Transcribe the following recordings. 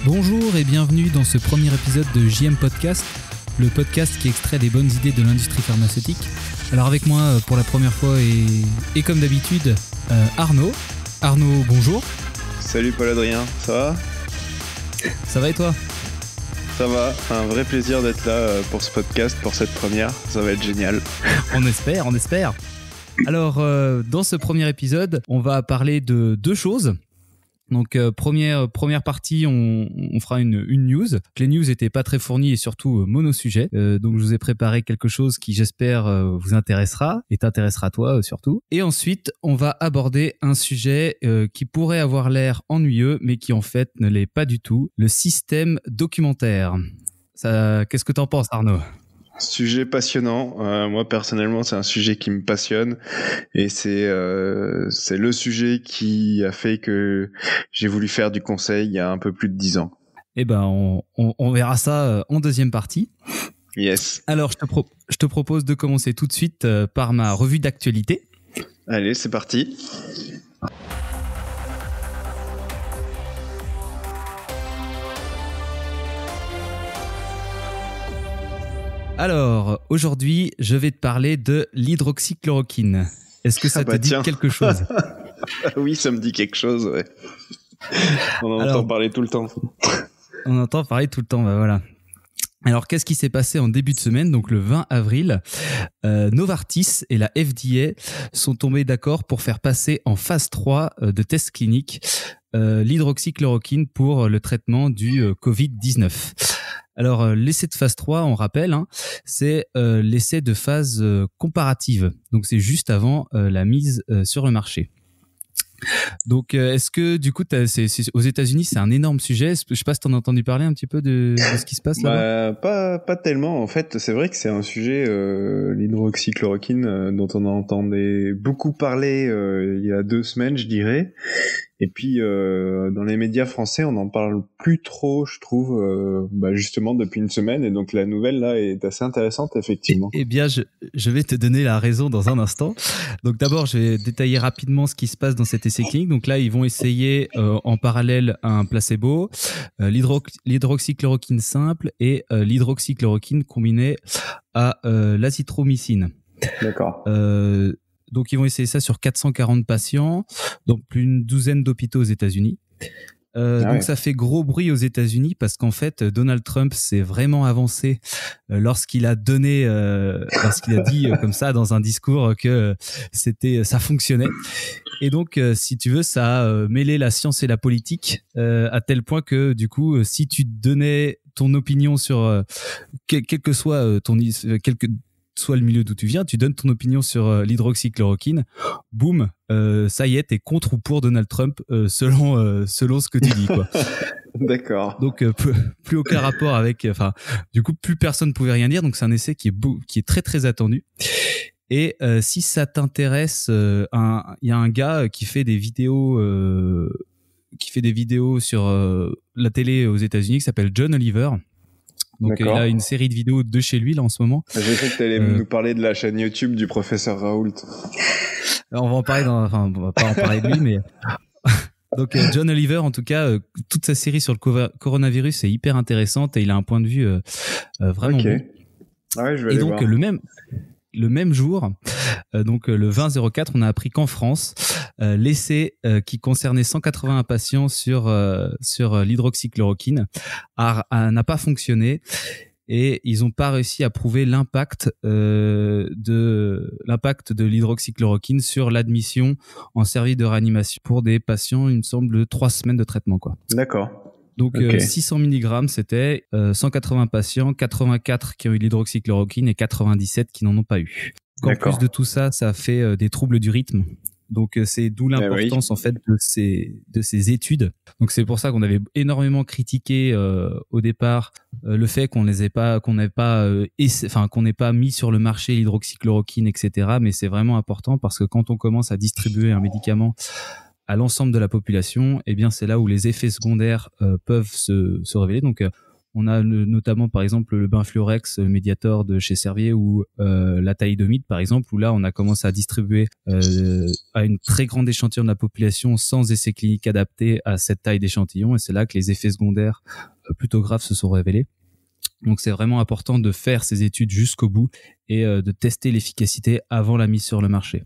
Bonjour et bienvenue dans ce premier épisode de JM Podcast, le podcast qui extrait des bonnes idées de l'industrie pharmaceutique. Alors avec moi pour la première fois et comme d'habitude, Arnaud. Arnaud, bonjour. Salut Paul-Adrien, ça va ? Ça va et toi ? Ça va, un vrai plaisir d'être là pour ce podcast, pour cette première, ça va être génial. On espère. Alors, dans ce premier épisode, on va parler de deux choses. Donc, première partie, on fera une news. Les news étaient pas très fournies et surtout mono-sujet. Donc, je vous ai préparé quelque chose qui, j'espère, vous intéressera et t'intéressera toi surtout. Et ensuite, on va aborder un sujet qui pourrait avoir l'air ennuyeux, mais qui en fait ne l'est pas du tout. Le système documentaire. Ça, qu'est-ce que t'en penses, Arnaud ? Sujet passionnant. Moi personnellement, c'est un sujet qui me passionne et c'est le sujet qui a fait que j'ai voulu faire du conseil il y a un peu plus de 10 ans. Eh ben, on verra ça en deuxième partie. Yes. Alors, je te propose de commencer tout de suite par ma revue d'actualité. Allez, c'est parti. Alors, aujourd'hui, je vais te parler de l'hydroxychloroquine. Est-ce que ça te dit quelque chose ? Oui, ça me dit quelque chose, ouais. On entend parler tout le temps. On entend parler tout le temps, bah voilà. Alors, qu'est-ce qui s'est passé en début de semaine ? Donc, le 20 avril, Novartis et la FDA sont tombés d'accord pour faire passer en phase 3 de tests cliniques l'hydroxychloroquine pour le traitement du Covid-19. Alors, l'essai de phase 3, on rappelle, c'est l'essai de phase comparative. Donc, c'est juste avant la mise sur le marché. Donc, est-ce que du coup, aux États-Unis, c'est un énorme sujet. Je sais pas si t'en as entendu parler un petit peu de ce qui se passe là-bas. Pas tellement. En fait, c'est vrai que c'est un sujet, l'hydroxychloroquine, dont on entendait beaucoup parler il y a 2 semaines, je dirais. Et puis dans les médias français, on n'en parle plus trop, je trouve, justement depuis une semaine. Et donc la nouvelle là est assez intéressante, effectivement. Eh bien, je vais te donner la raison dans un instant. Donc d'abord, je vais détailler rapidement ce qui se passe dans cet essai clinique. Donc là, ils vont essayer en parallèle un placebo, l'hydroxychloroquine simple et l'hydroxychloroquine combinée à l'azithromycine. D'accord. Donc, ils vont essayer ça sur 440 patients, donc plus d'une douzaine d'hôpitaux aux États-Unis. Donc, ça fait gros bruit aux États-Unis parce qu'en fait, Donald Trump s'est vraiment avancé lorsqu'il a dit comme ça dans un discours que ça fonctionnait. Et donc, si tu veux, ça a mêlé la science et la politique à tel point que du coup, si tu donnais ton opinion sur quel que soit soit le milieu d'où tu viens, tu donnes ton opinion sur l'hydroxychloroquine, boum, ça y est, t'es contre ou pour Donald Trump selon ce que tu dis, quoi. D'accord. Donc plus aucun rapport avec, du coup plus personne pouvait rien dire. Donc c'est un essai qui est très très attendu. Et si ça t'intéresse, il y a un gars qui fait des vidéos sur la télé aux États-Unis qui s'appelle John Oliver. Donc il a une série de vidéos de chez lui là en ce moment. J'ai cru que tu allais nous parler de la chaîne YouTube du professeur Raoult. Alors, on va en parler on va pas en parler de lui, mais donc John Oliver, en tout cas, toute sa série sur le coronavirus est hyper intéressante et il a un point de vue vraiment bon. Ah ouais, je vais et aller donc voir. le même jour, donc le 20-04, on a appris qu'en France, l'essai qui concernait 181 patients sur l'hydroxychloroquine n'a pas fonctionné et ils n'ont pas réussi à prouver l'impact de l'hydroxychloroquine sur l'admission en service de réanimation pour des patients, il me semble, de 3 semaines de traitement, quoi. D'accord. Donc 600 mg, c'était 180 patients, 84 qui ont eu l'hydroxychloroquine et 97 qui n'en ont pas eu. En plus de tout ça, ça a fait des troubles du rythme. Donc c'est d'où l'importance en fait de ces études. Donc c'est pour ça qu'on avait énormément critiqué au départ le fait qu'on n'ait pas mis sur le marché l'hydroxychloroquine, etc. Mais c'est vraiment important parce que quand on commence à distribuer un médicament à l'ensemble de la population, eh bien c'est là où les effets secondaires peuvent se révéler. Donc On a notamment par exemple le Benfluorex Mediator de chez Servier ou la thalidomide par exemple, où là on a commencé à distribuer à une très grande échantillon de la population sans essais cliniques adaptés à cette taille d'échantillon, et c'est là que les effets secondaires plutôt graves se sont révélés. Donc c'est vraiment important de faire ces études jusqu'au bout et de tester l'efficacité avant la mise sur le marché.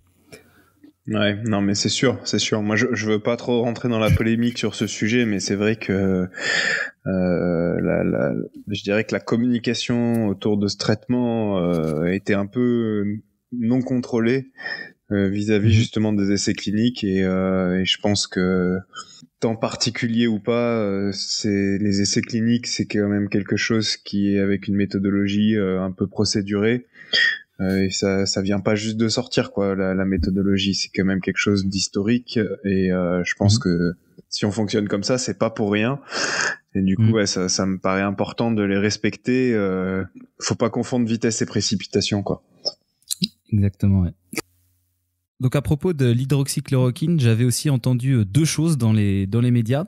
Ouais, non mais c'est sûr. Moi je veux pas trop rentrer dans la polémique sur ce sujet, mais c'est vrai que je dirais que la communication autour de ce traitement était un peu non contrôlée vis-à-vis justement des essais cliniques, et je pense que temps particulier ou pas, c'est les essais cliniques, c'est quand même quelque chose qui est avec une méthodologie un peu procédurée. Et ça vient pas juste de sortir, quoi. La méthodologie, c'est quand même quelque chose d'historique, et je pense que si on fonctionne comme ça, c'est pas pour rien. Et du coup, ouais, ça me paraît important de les respecter. Faut pas confondre vitesse et précipitation, quoi. Exactement, ouais. Donc à propos de l'hydroxychloroquine, j'avais aussi entendu deux choses dans les médias.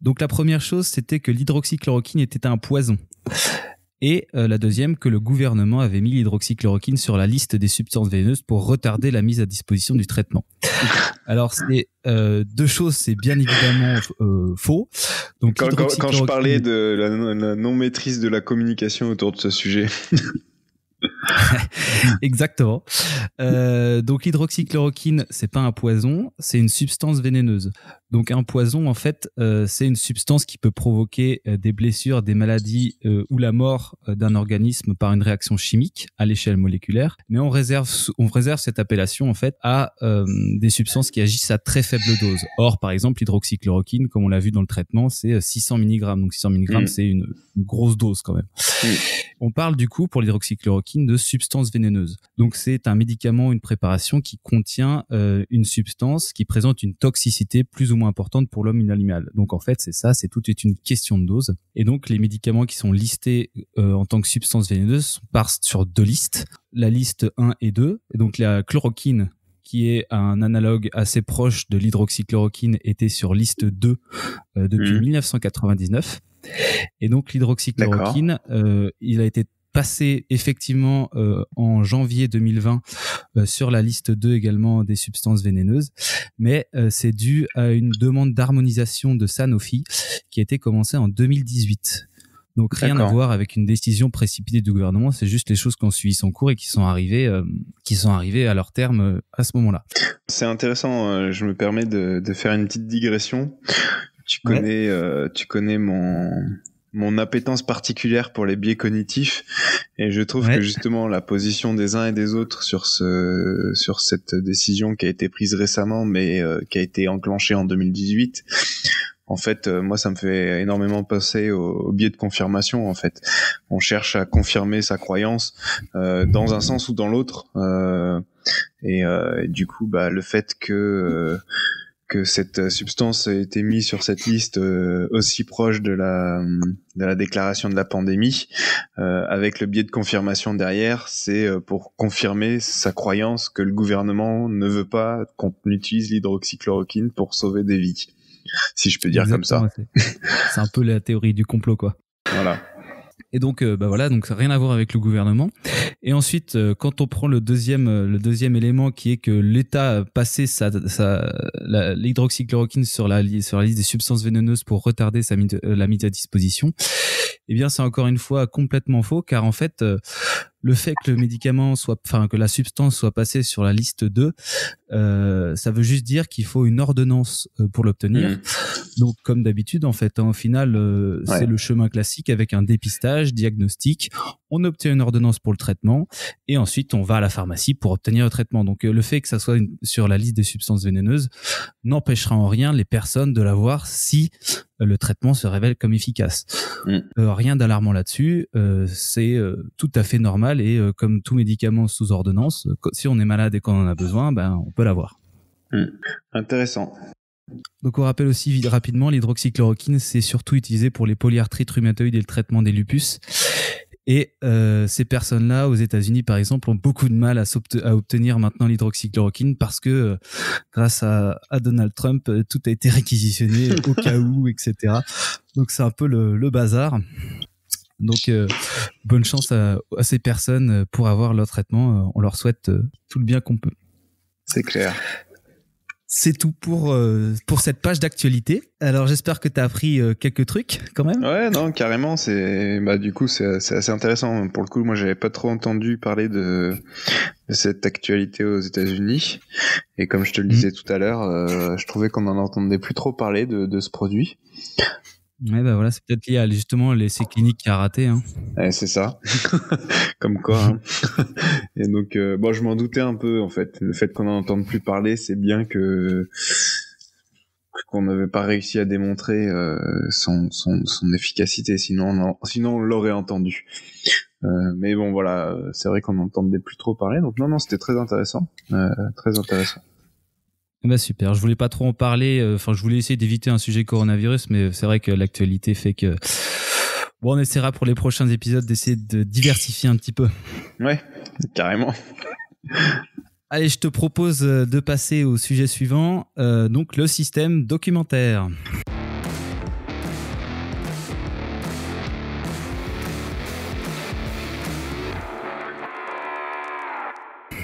Donc la première chose, c'était que l'hydroxychloroquine était un poison. Et la deuxième, que le gouvernement avait mis l'hydroxychloroquine sur la liste des substances vénéneuses pour retarder la mise à disposition du traitement. Alors, c'est deux choses, c'est bien évidemment faux. Donc, quand je parlais de la non-maîtrise de la communication autour de ce sujet... Exactement. Donc l'hydroxychloroquine, c'est pas un poison, c'est une substance vénéneuse. Donc un poison, en fait, c'est une substance qui peut provoquer des blessures, des maladies ou la mort d'un organisme par une réaction chimique à l'échelle moléculaire. Mais on réserve cette appellation en fait à des substances qui agissent à très faible dose. Or, par exemple, l'hydroxychloroquine, comme on l'a vu dans le traitement, c'est 600 mg. Donc 600 mg, c'est une grosse dose quand même. On parle du coup pour l'hydroxychloroquine de substance vénéneuse. Donc c'est un médicament, une préparation qui contient une substance qui présente une toxicité plus ou moins importante pour l'homme ou l'animal. Donc en fait c'est tout est une question de dose. Et donc les médicaments qui sont listés en tant que substance vénéneuse partent sur deux listes, la liste 1 et 2. Et donc la chloroquine, qui est un analogue assez proche de l'hydroxychloroquine, était sur liste 2 depuis 1999. Et donc l'hydroxychloroquine, il a été passé effectivement en janvier 2020 sur la liste 2 également des substances vénéneuses, mais c'est dû à une demande d'harmonisation de Sanofi qui a été commencée en 2018. Donc rien à voir avec une décision précipitée du gouvernement, c'est juste les choses qui ont suivi son cours et qui sont arrivées à leur terme à ce moment-là. C'est intéressant, je me permets de faire une petite digression. Tu connais mon appétence particulière pour les biais cognitifs, et je trouve que justement la position des uns et des autres sur cette décision qui a été prise récemment, mais qui a été enclenchée en 2018, en fait, moi ça me fait énormément penser au biais de confirmation. En fait, on cherche à confirmer sa croyance dans un sens ou dans l'autre, et du coup, le fait que cette substance a été mise sur cette liste aussi proche de la déclaration de la pandémie, avec le biais de confirmation derrière, c'est pour confirmer sa croyance que le gouvernement ne veut pas qu'on utilise l'hydroxychloroquine pour sauver des vies, si je peux dire. Exactement, comme ça. C'est un peu la théorie du complot, quoi. Voilà. Et donc, donc ça n'a rien à voir avec le gouvernement. Et ensuite, quand on prend le deuxième élément, qui est que l'État a passé l'hydroxychloroquine sur la liste des substances vénéneuses pour retarder la mise à disposition, eh bien, c'est encore une fois complètement faux, car en fait, le fait que que la substance soit passée sur la liste 2, ça veut juste dire qu'il faut une ordonnance pour l'obtenir. Donc, comme d'habitude, en fait, au final, c'est le chemin classique avec un dépistage, diagnostic. On obtient une ordonnance pour le traitement et ensuite on va à la pharmacie pour obtenir le traitement. Donc, le fait que ça soit sur la liste des substances vénéneuses n'empêchera en rien les personnes de l'avoir si le traitement se révèle comme efficace. Rien d'alarmant là-dessus, c'est tout à fait normal, et comme tout médicament sous ordonnance, si on est malade et qu'on en a besoin, on peut l'avoir. Intéressant. Donc on rappelle aussi rapidement, l'hydroxychloroquine, c'est surtout utilisé pour les polyarthrites rhumatoïdes et le traitement des lupus. Et ces personnes-là, aux États-Unis par exemple, ont beaucoup de mal à obtenir maintenant l'hydroxychloroquine parce que grâce à Donald Trump, tout a été réquisitionné au cas où, etc. Donc c'est un peu le bazar. Donc, bonne chance à ces personnes pour avoir leur traitement. On leur souhaite tout le bien qu'on peut. C'est clair. C'est tout pour cette page d'actualité. Alors, j'espère que tu as appris quelques trucs quand même. Ouais, non, carrément. Du coup, c'est assez intéressant. Pour le coup, moi, j'avais pas trop entendu parler de cette actualité aux États-Unis. Et comme je te le disais tout à l'heure, je trouvais qu'on en entendait plus trop parler de ce produit. Ouais, bah voilà, c'est peut-être lié à justement l'essai clinique qui a raté. Hein. Ouais, c'est ça. Comme quoi. Hein. Et donc, je m'en doutais un peu, en fait. Le fait qu'on en entende plus parler, c'est bien qu'on n'avait pas réussi à démontrer son efficacité. Sinon, on l'aurait entendu. Mais bon, voilà, c'est vrai qu'on n'entendait plus trop parler. Donc non, c'était très intéressant. Très intéressant. Bah super, je voulais pas trop en parler, je voulais essayer d'éviter un sujet coronavirus, mais c'est vrai que l'actualité fait que on essaiera pour les prochains épisodes d'essayer de diversifier un petit peu. Ouais, carrément. Allez, je te propose de passer au sujet suivant, donc le système documentaire.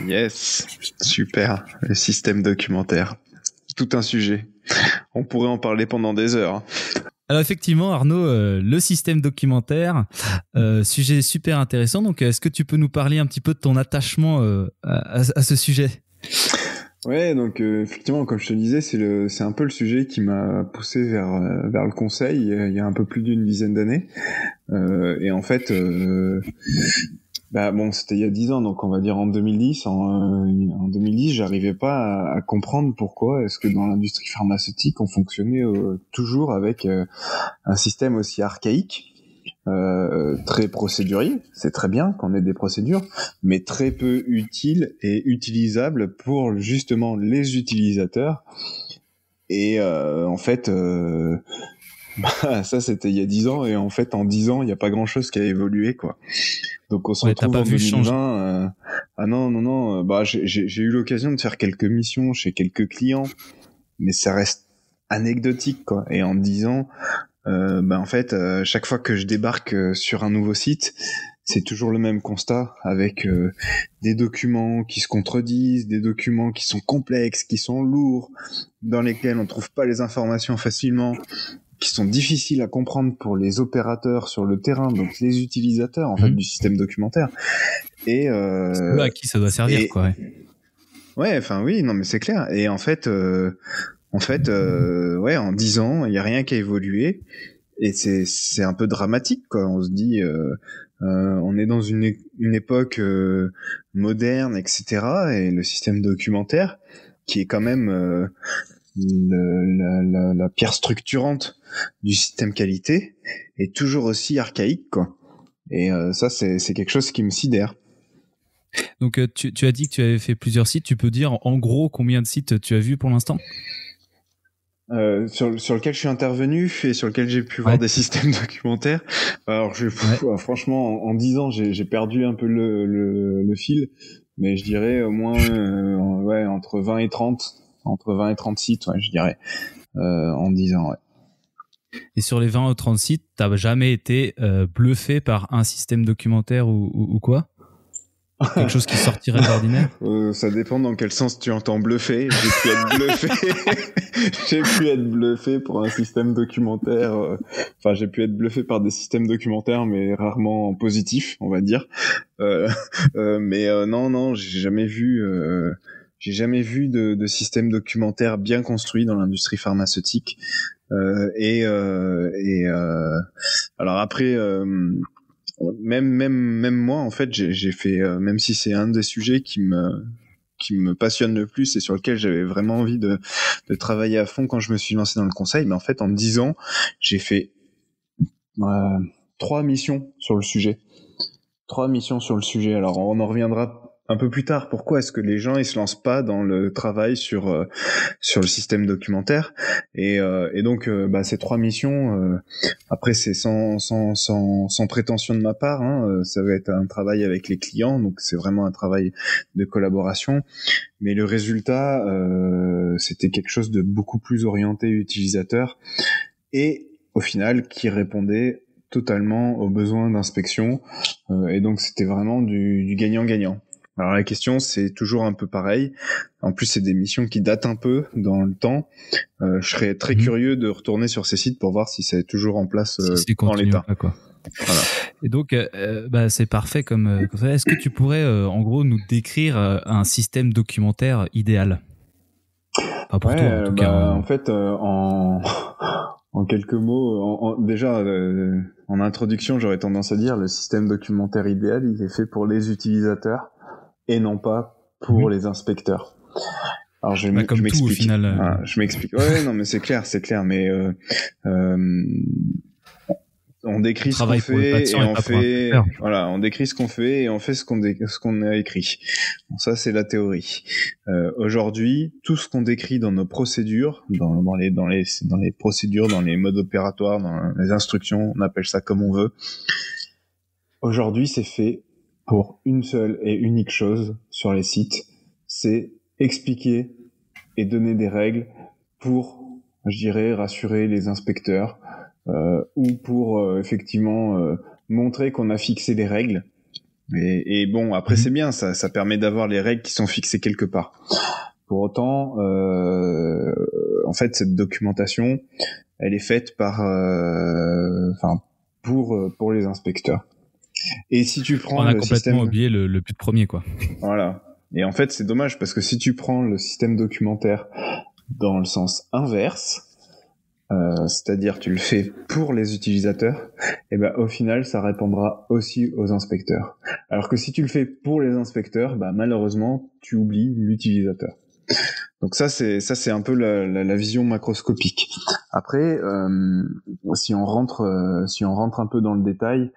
Yes, super, le système documentaire. Tout un sujet. On pourrait en parler pendant des heures. Alors effectivement, Arnaud, le système documentaire, sujet super intéressant. Donc, est-ce que tu peux nous parler un petit peu de ton attachement à ce sujet ? Ouais, donc effectivement, comme je te disais, c'est un peu le sujet qui m'a poussé vers le conseil il y a un peu plus d'une dizaine d'années. Et en fait, c'était il y a 10 ans, donc on va dire en 2010. En 2010, j'arrivais pas à comprendre pourquoi est-ce que dans l'industrie pharmaceutique, on fonctionnait toujours avec un système aussi archaïque. Très procédurier, c'est très bien qu'on ait des procédures, mais très peu utile et utilisable pour justement les utilisateurs. Et en fait, ça c'était il y a 10 ans, et en fait en 10 ans il n'y a pas grand chose qui a évolué, quoi. Donc on se retrouve en 2020. Non. J'ai eu l'occasion de faire quelques missions chez quelques clients, mais ça reste anecdotique, quoi. Et en 10 ans, en fait, chaque fois que je débarque sur un nouveau site, c'est toujours le même constat, avec des documents qui se contredisent, des documents qui sont complexes, qui sont lourds, dans lesquels on trouve pas les informations facilement, qui sont difficiles à comprendre pour les opérateurs sur le terrain, donc les utilisateurs en fait du système documentaire. Et c'est eux à qui ça doit servir, quoi. Ouais, enfin oui, non mais c'est clair. Et en fait, en 10 ans, il y a rien qui a évolué, et c'est un peu dramatique, quoi. On se dit, on est dans une époque moderne, etc. Et le système documentaire, qui est quand même la pierre structurante du système qualité, est toujours aussi archaïque, quoi. Et ça, c'est quelque chose qui me sidère. Donc tu as dit que tu avais fait plusieurs sites. Tu peux dire en gros combien de sites tu as vu pour l'instant ? Sur lequel je suis intervenu et sur lequel j'ai pu voir des systèmes documentaires. Alors franchement, en 10 ans, j'ai perdu un peu le fil, mais je dirais au moins entre 20 et 30 sites, je dirais, en 10 ans, ouais. Et sur les 20 ou 30 sites, t'as jamais été bluffé par un système documentaire ou quoi ? Quelque chose qui sortirait de l'ordinaire ? Ça dépend dans quel sens tu entends bluffer. J'ai pu être bluffé. J'ai pu être bluffé pour un système documentaire. J'ai pu être bluffé par des systèmes documentaires, mais rarement positifs, on va dire. Non, j'ai jamais vu de système documentaire bien construit dans l'industrie pharmaceutique. Alors après. Même moi, en fait, j'ai fait, même si c'est un des sujets qui me passionne le plus et sur lequel j'avais vraiment envie de travailler à fond quand je me suis lancé dans le conseil, mais en fait, en 10 ans, j'ai fait 3 missions sur le sujet. 3 missions sur le sujet. Alors, on en reviendra un peu plus tard. Pourquoi est-ce que les gens ils se lancent pas dans le travail sur le système documentaire, et donc ces 3 missions, après c'est sans prétention de ma part, hein, ça va être un travail avec les clients, donc c'est vraiment un travail de collaboration, mais le résultat c'était quelque chose de beaucoup plus orienté utilisateur, et au final qui répondait totalement aux besoins d'inspection, et donc c'était vraiment du gagnant-gagnant. Alors la question, c'est toujours un peu pareil. En plus, c'est des missions qui datent un peu dans le temps. Je serais très curieux de retourner sur ces sites pour voir si c'est toujours en place en l'état. Quoi. Voilà. Et donc, c'est parfait comme ça. Est-ce que tu pourrais, en gros, nous décrire un système documentaire idéal? Pas pour toi, en tout cas. En fait, en quelques mots, déjà, en introduction, j'aurais tendance à dire le système documentaire idéal, il est fait pour les utilisateurs et non pas pour les inspecteurs. Alors je m'explique. Au final. Je m'explique. Ouais, non, mais c'est clair, mais on décrit ce qu'on fait et on fait. Voilà, on décrit ce qu'on fait et on fait ce qu'on a écrit. Bon, ça c'est la théorie. Aujourd'hui, tout ce qu'on décrit dans nos procédures, dans les procédures, dans les modes opératoires, dans les instructions, on appelle ça comme on veut. Aujourd'hui, c'est fait pour une seule et unique chose sur les sites, c'est expliquer et donner des règles pour, je dirais, rassurer les inspecteurs, ou pour effectivement montrer qu'on a fixé les règles. Et bon, après c'est bien, ça permet d'avoir les règles qui sont fixées quelque part. Pour autant, en fait, cette documentation, elle est faite pour les inspecteurs. Et si tu prends on a complètement oublié le but premier, quoi. Voilà. Et en fait, c'est dommage parce que si tu prends le système documentaire dans le sens inverse, c'est-à-dire tu le fais pour les utilisateurs, et ben au final, ça répondra aussi aux inspecteurs. Alors que si tu le fais pour les inspecteurs, malheureusement, tu oublies l'utilisateur. Donc ça c'est un peu la vision macroscopique. Après, si on rentre un peu dans le détail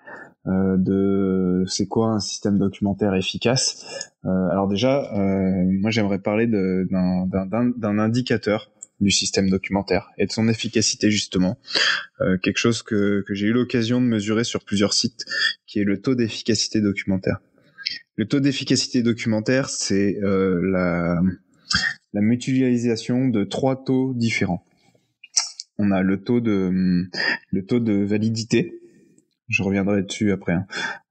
de c'est quoi un système documentaire efficace, alors déjà, moi j'aimerais parler d'un indicateur du système documentaire et de son efficacité justement, quelque chose que j'ai eu l'occasion de mesurer sur plusieurs sites, qui est le taux d'efficacité documentaire. Le taux d'efficacité documentaire, c'est la mutualisation de 3 taux différents. On a le taux de validité. Je reviendrai dessus après.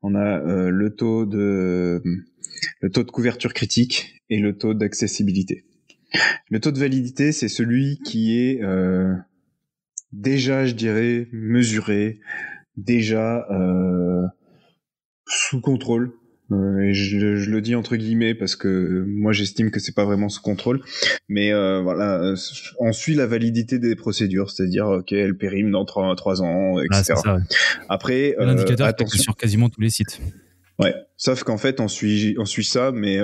On a le taux de couverture critique et le taux d'accessibilité. Le taux de validité, c'est celui qui est déjà, je dirais, mesuré, déjà sous contrôle. Et je le dis entre guillemets parce que moi j'estime que c'est pas vraiment sous contrôle, mais voilà, on suit la validité des procédures, c'est-à-dire ok, elle périme dans 3 ans, etc. C'est ça, ouais. Après, l'indicateur est sur quasiment tous les sites. Ouais, sauf qu'en fait on suit ça, mais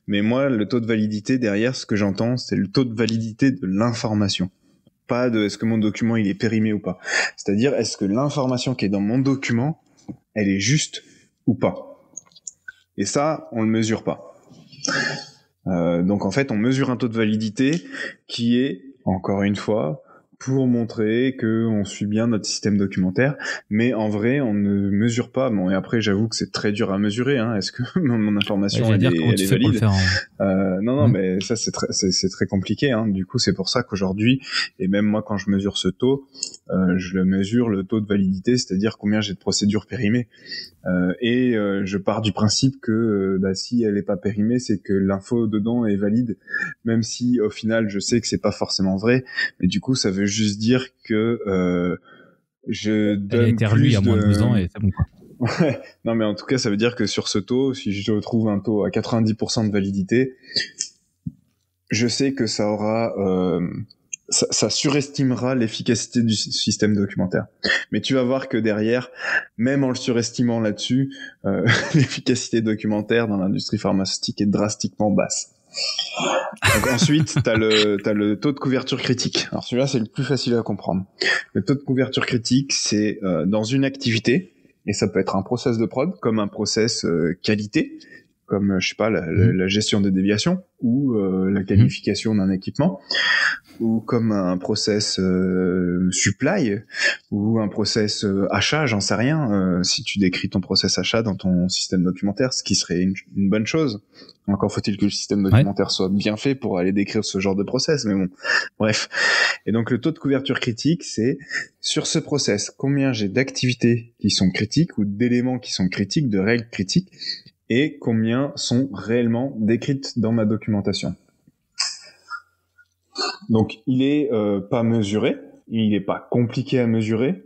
moi le taux de validité derrière, ce que j'entends, c'est le taux de validité de l'information, pas de est-ce que mon document il est périmé ou pas. C'est-à-dire est-ce que l'information qui est dans mon document, elle est juste ou pas. Et ça, on le mesure pas. Donc en fait, on mesure un taux de validité qui est, encore une fois, pour montrer que on suit bien notre système documentaire, mais en vrai, on ne mesure pas. Bon, et après, j'avoue que c'est très dur à mesurer. Est-ce que mon information elle est valide? Non, mais ça c'est très compliqué. Du coup, c'est pour ça qu'aujourd'hui, et même moi, quand je mesure ce taux, je le mesure le taux de validité, c'est-à-dire combien j'ai de procédures périmées. Et je pars du principe que si elle est pas périmée, c'est que l'info dedans est valide, même si au final je sais que c'est pas forcément vrai, mais du coup ça veut juste dire que je donne elle a été relue il y a moins de 2 ans et c'est bon, quoi. Ouais, non mais en tout cas ça veut dire que sur ce taux, si je trouve un taux à 90% de validité, je sais que ça aura ça surestimera l'efficacité du système documentaire. Mais tu vas voir que derrière, même en le surestimant là-dessus, l'efficacité documentaire dans l'industrie pharmaceutique est drastiquement basse. Donc ensuite, t'as le taux de couverture critique. Alors celui-là, c'est le plus facile à comprendre. Le taux de couverture critique, c'est dans une activité, et ça peut être un process de prod, comme un process qualité, comme je sais pas la gestion des déviations ou la qualification d'un équipement, ou comme un process supply ou un process achat, j'en sais rien, si tu décris ton process achat dans ton système documentaire, ce qui serait une bonne chose. Encore faut-il que le système documentaire soit bien fait pour aller décrire ce genre de process, mais bon, Bref. Et donc le taux de couverture critique, c'est sur ce process, combien j'ai d'activités qui sont critiques ou d'éléments qui sont critiques, de règles critiques, et combien sont réellement décrites dans ma documentation. Donc il est pas mesuré, il n'est pas compliqué à mesurer.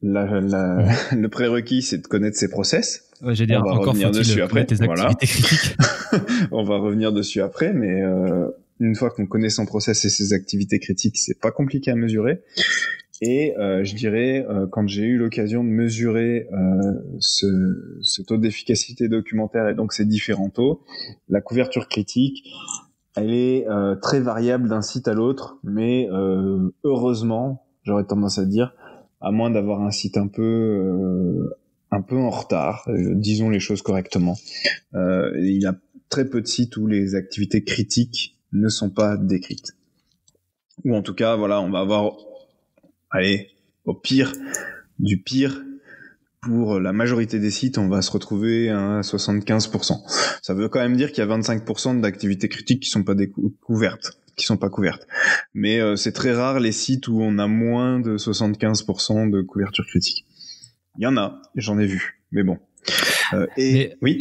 Le prérequis, c'est de connaître ses process. Ouais, j'ai dit, on va revenir dessus après. Tes activités critiques. On va revenir dessus après, mais une fois qu'on connaît son process et ses activités critiques, c'est pas compliqué à mesurer. Et je dirais, quand j'ai eu l'occasion de mesurer ce taux d'efficacité documentaire et donc ces différents taux, la couverture critique, elle est très variable d'un site à l'autre, mais heureusement, j'aurais tendance à dire, à moins d'avoir un site un peu en retard, disons les choses correctement. Il y a très peu de sites où les activités critiques ne sont pas décrites. Ou en tout cas, voilà, on va avoir, allez, au pire du pire, pour la majorité des sites, on va se retrouver à 75%. Ça veut quand même dire qu'il y a 25% d'activités critiques qui sont pas couvertes. Mais c'est très rare les sites où on a moins de 75% de couverture critique. Il y en a, j'en ai vu, mais bon. Oui,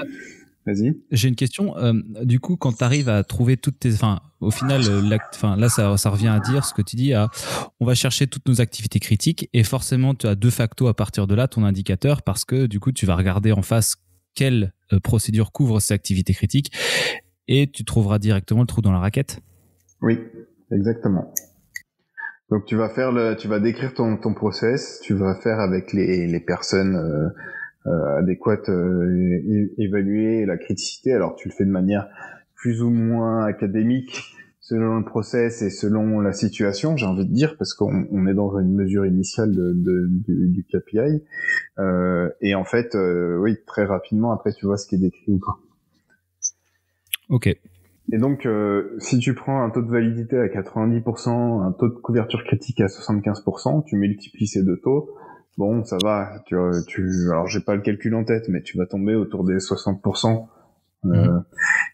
vas-y. J'ai une question. Du coup, quand tu arrives à trouver toutes tes... au final, là, ça revient à dire ce que tu dis, on va chercher toutes nos activités critiques et forcément, tu as de facto à partir de là ton indicateur parce que du coup, tu vas regarder en face quelle procédure couvre ces activités critiques et tu trouveras directement le trou dans la raquette. Oui, exactement. Donc tu vas décrire ton process, tu vas faire avec les personnes adéquates évaluer la criticité. Alors tu le fais de manière plus ou moins académique selon le process et selon la situation, j'ai envie de dire, parce qu'on est dans une mesure initiale du KPI. Et en fait, oui, très rapidement après tu vois ce qui est décrit ou pas. Ok. Et donc, si tu prends un taux de validité à 90%, un taux de couverture critique à 75%, tu multiplies ces deux taux, bon, ça va. Alors, j'ai pas le calcul en tête, mais tu vas tomber autour des 60%.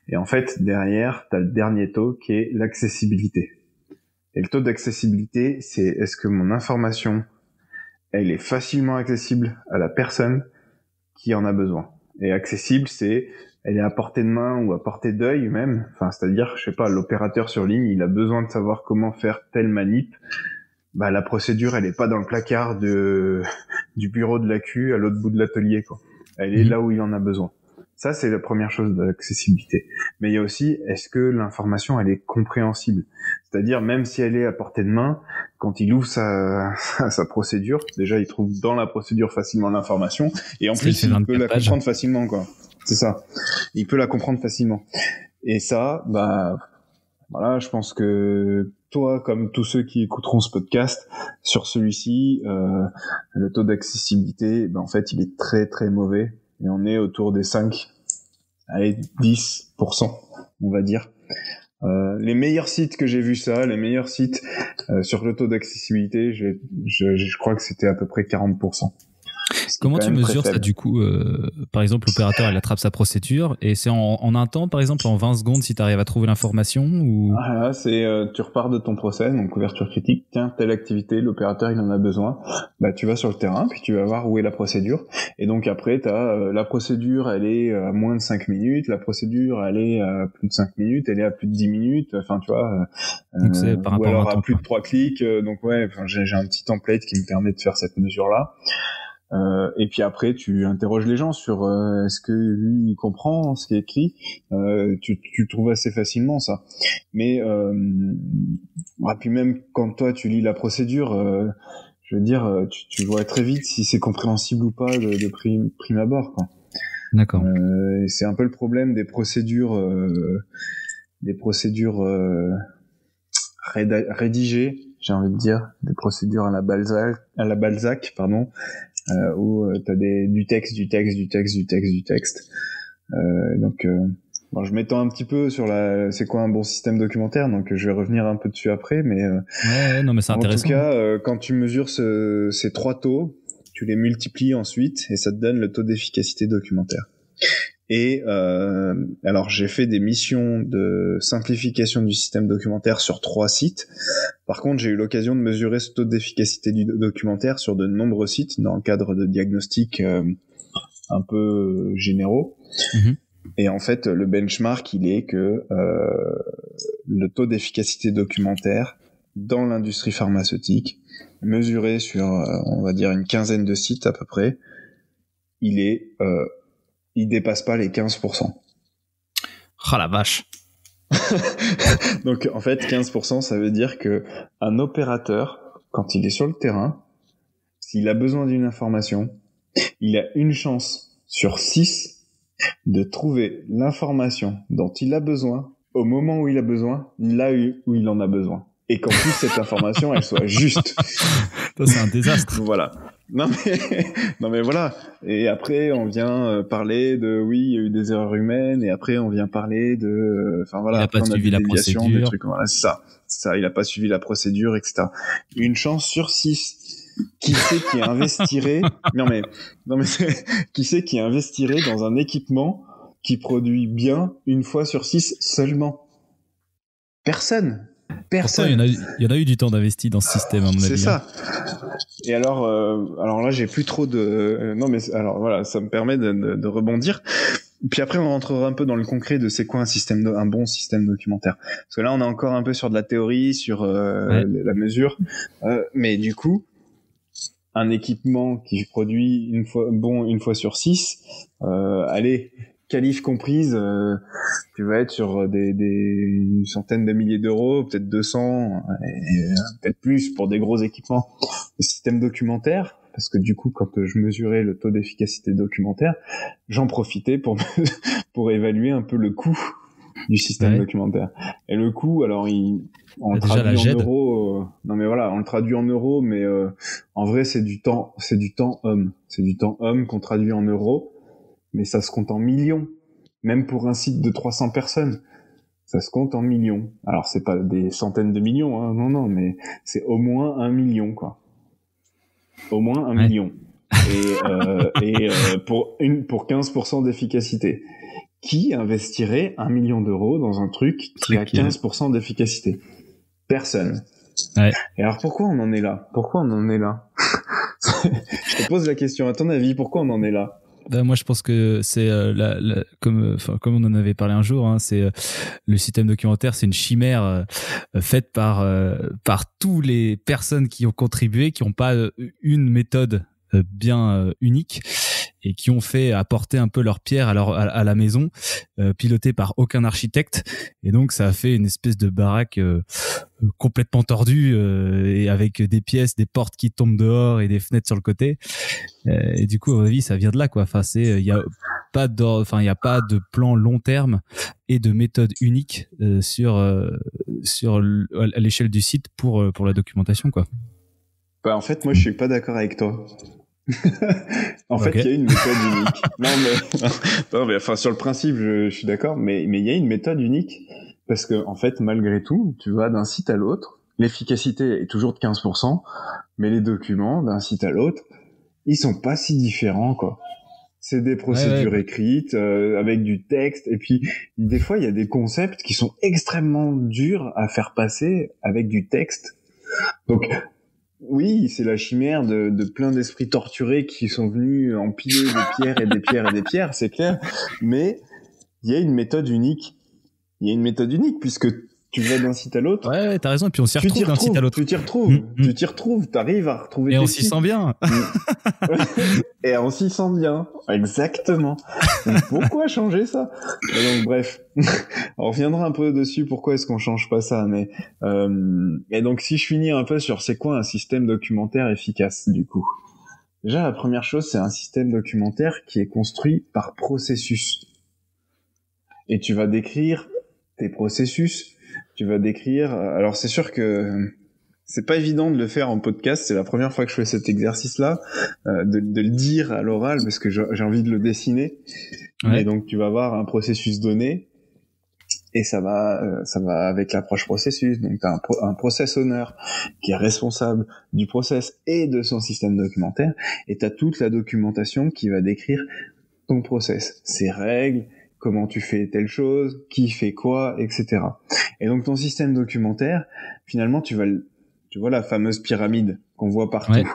Et en fait, derrière, t'as le dernier taux qui est l'accessibilité. Et le taux d'accessibilité, c'est est-ce que mon information, elle est facilement accessible à la personne qui en a besoin. Et accessible, c'est elle est à portée de main ou à portée d'œil même. Enfin, c'est-à-dire, je sais pas, l'opérateur sur ligne, il a besoin de savoir comment faire telle manip. Bah, la procédure, elle est pas dans le placard du bureau de l'AQ à l'autre bout de l'atelier, quoi. Elle est là où il en a besoin. Ça, c'est la première chose de l'accessibilité. Mais il y a aussi, est-ce que l'information, elle est compréhensible? C'est-à-dire, même si elle est à portée de main, quand il ouvre sa procédure, déjà, il trouve dans la procédure facilement l'information, et en plus, il peut la comprendre facilement, quoi. C'est ça. Il peut la comprendre facilement. Et ça, bah, voilà, je pense que toi, comme tous ceux qui écouteront ce podcast, sur celui-ci, le taux d'accessibilité, ben, en fait, il est très, très mauvais. Et on est autour des 10%, on va dire. Les meilleurs sites que j'ai vu ça, les meilleurs sites sur le taux d'accessibilité, je crois que c'était à peu près 40%. Comment tu mesures ça du coup par exemple, l'opérateur il attrape sa procédure et c'est en un temps, par exemple en 20 secondes si tu arrives à trouver l'information ou... là, c'est tu repars de ton process, donc couverture critique, tiens, telle activité, l'opérateur il en a besoin, bah tu vas sur le terrain, puis tu vas voir où est la procédure, et donc après t'as la procédure elle est à moins de 5 minutes, la procédure elle est à plus de 5 minutes, elle est à plus de 10 minutes, enfin tu vois, donc c'est par rapport ou alors à à plus de 3 clics, donc ouais, j'ai un petit template qui me permet de faire cette mesure-là. Et puis après tu interroges les gens sur est-ce que lui il comprend ce qui est écrit, tu trouves assez facilement ça, mais puis même quand toi tu lis la procédure, je veux dire tu vois très vite si c'est compréhensible ou pas de prime abord, quoi. D'accord. C'est un peu le problème des procédures rédigées, j'ai envie de dire, des procédures à la Balzac, pardon, où t'as du texte. Donc, bon, je m'étends un petit peu sur c'est quoi un bon système documentaire, donc je vais revenir un peu dessus après, mais non, mais c'est intéressant. En tout cas, quand tu mesures ces trois taux, tu les multiplies ensuite et ça te donne le taux d'efficacité documentaire. Et alors j'ai fait des missions de simplification du système documentaire sur 3 sites. Par contre, j'ai eu l'occasion de mesurer ce taux d'efficacité du documentaire sur de nombreux sites dans le cadre de diagnostics un peu généraux. Et en fait, le benchmark, il est que le taux d'efficacité documentaire dans l'industrie pharmaceutique, mesuré sur, on va dire, une quinzaine de sites à peu près, il dépasse pas les 15%. Oh la vache. Donc, en fait, 15%, ça veut dire que un opérateur, quand il est sur le terrain, s'il a besoin d'une information, il a une chance sur 6 de trouver l'information dont il a besoin au moment où il a besoin, là où il en a besoin. Et qu'en plus, cette information, elle soit juste. Ça, c'est un désastre. Voilà. Non mais voilà. Et après, on vient parler de, oui, il y a eu des erreurs humaines, et après, on vient parler de, enfin voilà. Il a pas suivi la procédure. Des trucs, voilà, c'est ça, il a pas suivi la procédure, etc. Une chance sur 6. Qui c'est qui investirait qui c'est qui investirait dans un équipement qui produit bien une fois sur 6 seulement? Personne. Pourtant, il y en a eu du temps d'investi dans ce système, à mon avis. C'est ça. Et alors là, j'ai plus trop de... non, mais alors voilà, ça me permet de rebondir. Puis après, on rentrera un peu dans le concret de c'est quoi un bon système documentaire. Parce que là, on est encore un peu sur de la théorie, sur la mesure. Mais du coup, un équipement qui produit une fois sur 6, allez, qualif comprise, tu vas être sur une centaine de milliers d'euros, peut-être 200, et peut-être plus pour des gros équipements. Le système documentaire, parce que du coup, quand je mesurais le taux d'efficacité documentaire, j'en profitais pour évaluer un peu le coût du système documentaire. Et le coût, alors on le traduit en euros. Non mais voilà, on le traduit en euros, mais en vrai c'est du temps homme. C'est du temps homme qu'on traduit en euros, mais ça se compte en millions. Même pour un site de 300 personnes, ça se compte en millions. Alors c'est pas des centaines de millions, hein, non, mais c'est au moins 1 million, quoi. Au moins 1 million. Et pour 15% d'efficacité. Qui investirait 1 million d'euros dans un truc qui a 15% d'efficacité? Personne. Ouais. Et alors pourquoi on en est là? Je te pose la question, à ton avis, pourquoi on en est là? Moi, je pense que c'est comme on en avait parlé un jour, hein, c'est le système documentaire, c'est une chimère faite par tous les personnes qui ont contribué, qui n'ont pas une méthode bien unique, et qui ont fait apporter un peu leur pierre à la maison, pilotée par aucun architecte, et donc ça a fait une espèce de baraque complètement tordue, et avec des pièces, des portes qui tombent dehors et des fenêtres sur le côté, et du coup à mon avis ça vient de là, quoi. Enfin il y a pas de plan long terme et de méthode unique à l'échelle du site pour la documentation, quoi. Bah en fait moi je suis pas d'accord avec toi. En fait, il y a une méthode unique. Non, mais enfin, sur le principe, je suis d'accord, mais il y a une méthode unique parce que, en fait, malgré tout, tu vas d'un site à l'autre, l'efficacité est toujours de 15%, mais les documents d'un site à l'autre, ils sont pas si différents, quoi. C'est des procédures écrites, avec du texte, et puis, des fois, il y a des concepts qui sont extrêmement durs à faire passer avec du texte. Donc, oui, c'est la chimère de plein d'esprits torturés qui sont venus empiler des pierres et des pierres et des pierres, c'est clair. Mais il y a une méthode unique. Puisque tu vas d'un site à l'autre. Ouais, t'as raison. Et puis on s'y retrouve d'un site à l'autre. Tu t'y retrouves. T'arrives à retrouver. Et on s'y sent bien. Et on s'y sent bien. Exactement. Donc, pourquoi changer ça? Et donc bref, on reviendra un peu dessus. Pourquoi est-ce qu'on change pas ça? Mais et donc si je finis un peu sur c'est quoi un système documentaire efficace du coup. Déjà la première chose, c'est un système documentaire qui est construit par processus. Et tu vas décrire tes processus. Tu vas décrire. Alors c'est sûr que c'est pas évident de le faire en podcast. C'est la première fois que je fais cet exercice-là, de le dire à l'oral parce que j'ai envie de le dessiner. Ouais. Et donc tu vas avoir un processus donné et ça va avec l'approche processus. Donc t'as un process owner qui est responsable du process et de son système documentaire, et t'as toute la documentation qui va décrire ton process, ses règles, comment tu fais telle chose, qui fait quoi, etc. Et donc ton système documentaire, finalement, tu vois la fameuse pyramide qu'on voit partout,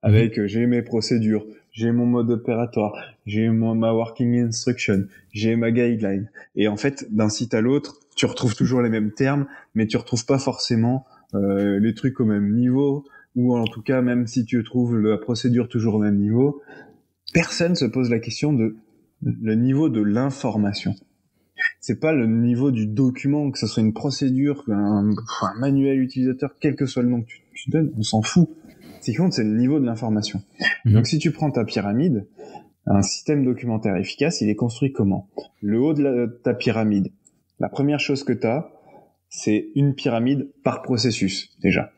avec j'ai mes procédures, j'ai mon mode opératoire, j'ai ma working instruction, j'ai ma guideline. Et en fait, d'un site à l'autre, tu retrouves toujours les mêmes termes, mais tu retrouves pas forcément les trucs au même niveau, ou en tout cas, même si tu trouves la procédure toujours au même niveau, personne se pose la question de le niveau de l'information. C'est pas le niveau du document, que ce soit une procédure, un manuel utilisateur, quel que soit le nom que tu donnes, on s'en fout. Ce qui compte, c'est le niveau de l'information. Donc si tu prends ta pyramide, un système documentaire efficace, il est construit comment? Le haut de ta pyramide, la première chose que tu as, c'est une pyramide par processus, déjà.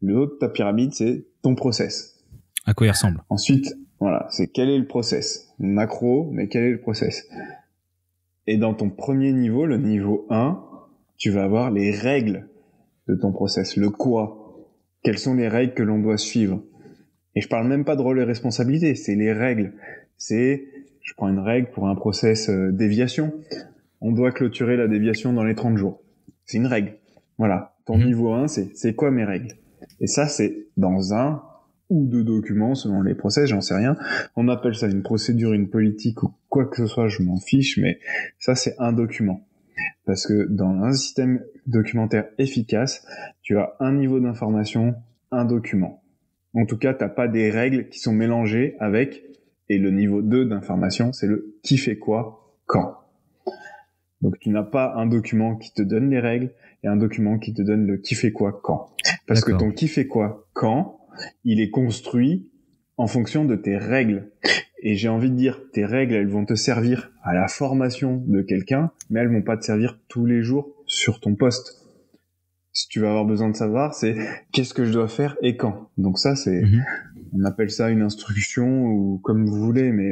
Le haut de ta pyramide, c'est ton process. À quoi il ressemble? Ensuite, voilà, c'est quel est le process? Macro, mais quel est le process? Et dans ton premier niveau, le niveau 1, tu vas avoir les règles de ton process, le quoi. Quelles sont les règles que l'on doit suivre? Et je parle même pas de rôle et responsabilité, c'est les règles. Je prends une règle pour un process déviation. On doit clôturer la déviation dans les 30 jours. C'est une règle. Voilà. Ton niveau 1, c'est quoi mes règles? Et ça, c'est dans un ou deux documents, selon les process, j'en sais rien. On appelle ça une procédure, une politique ou quoi que ce soit, je m'en fiche, mais ça, c'est un document. Parce que dans un système documentaire efficace, tu as un niveau d'information, un document. En tout cas, t'as pas des règles qui sont mélangées avec, et le niveau 2 d'information, c'est le qui fait quoi, quand. Donc tu n'as pas un document qui te donne les règles et un document qui te donne le qui fait quoi, quand. Parce que ton qui fait quoi, quand, il est construit en fonction de tes règles. Et j'ai envie de dire, tes règles, elles vont te servir à la formation de quelqu'un, mais elles vont pas te servir tous les jours sur ton poste. Si tu vas avoir besoin de savoir, c'est qu'est-ce que je dois faire et quand. Donc ça, on appelle ça une instruction ou comme vous voulez, mais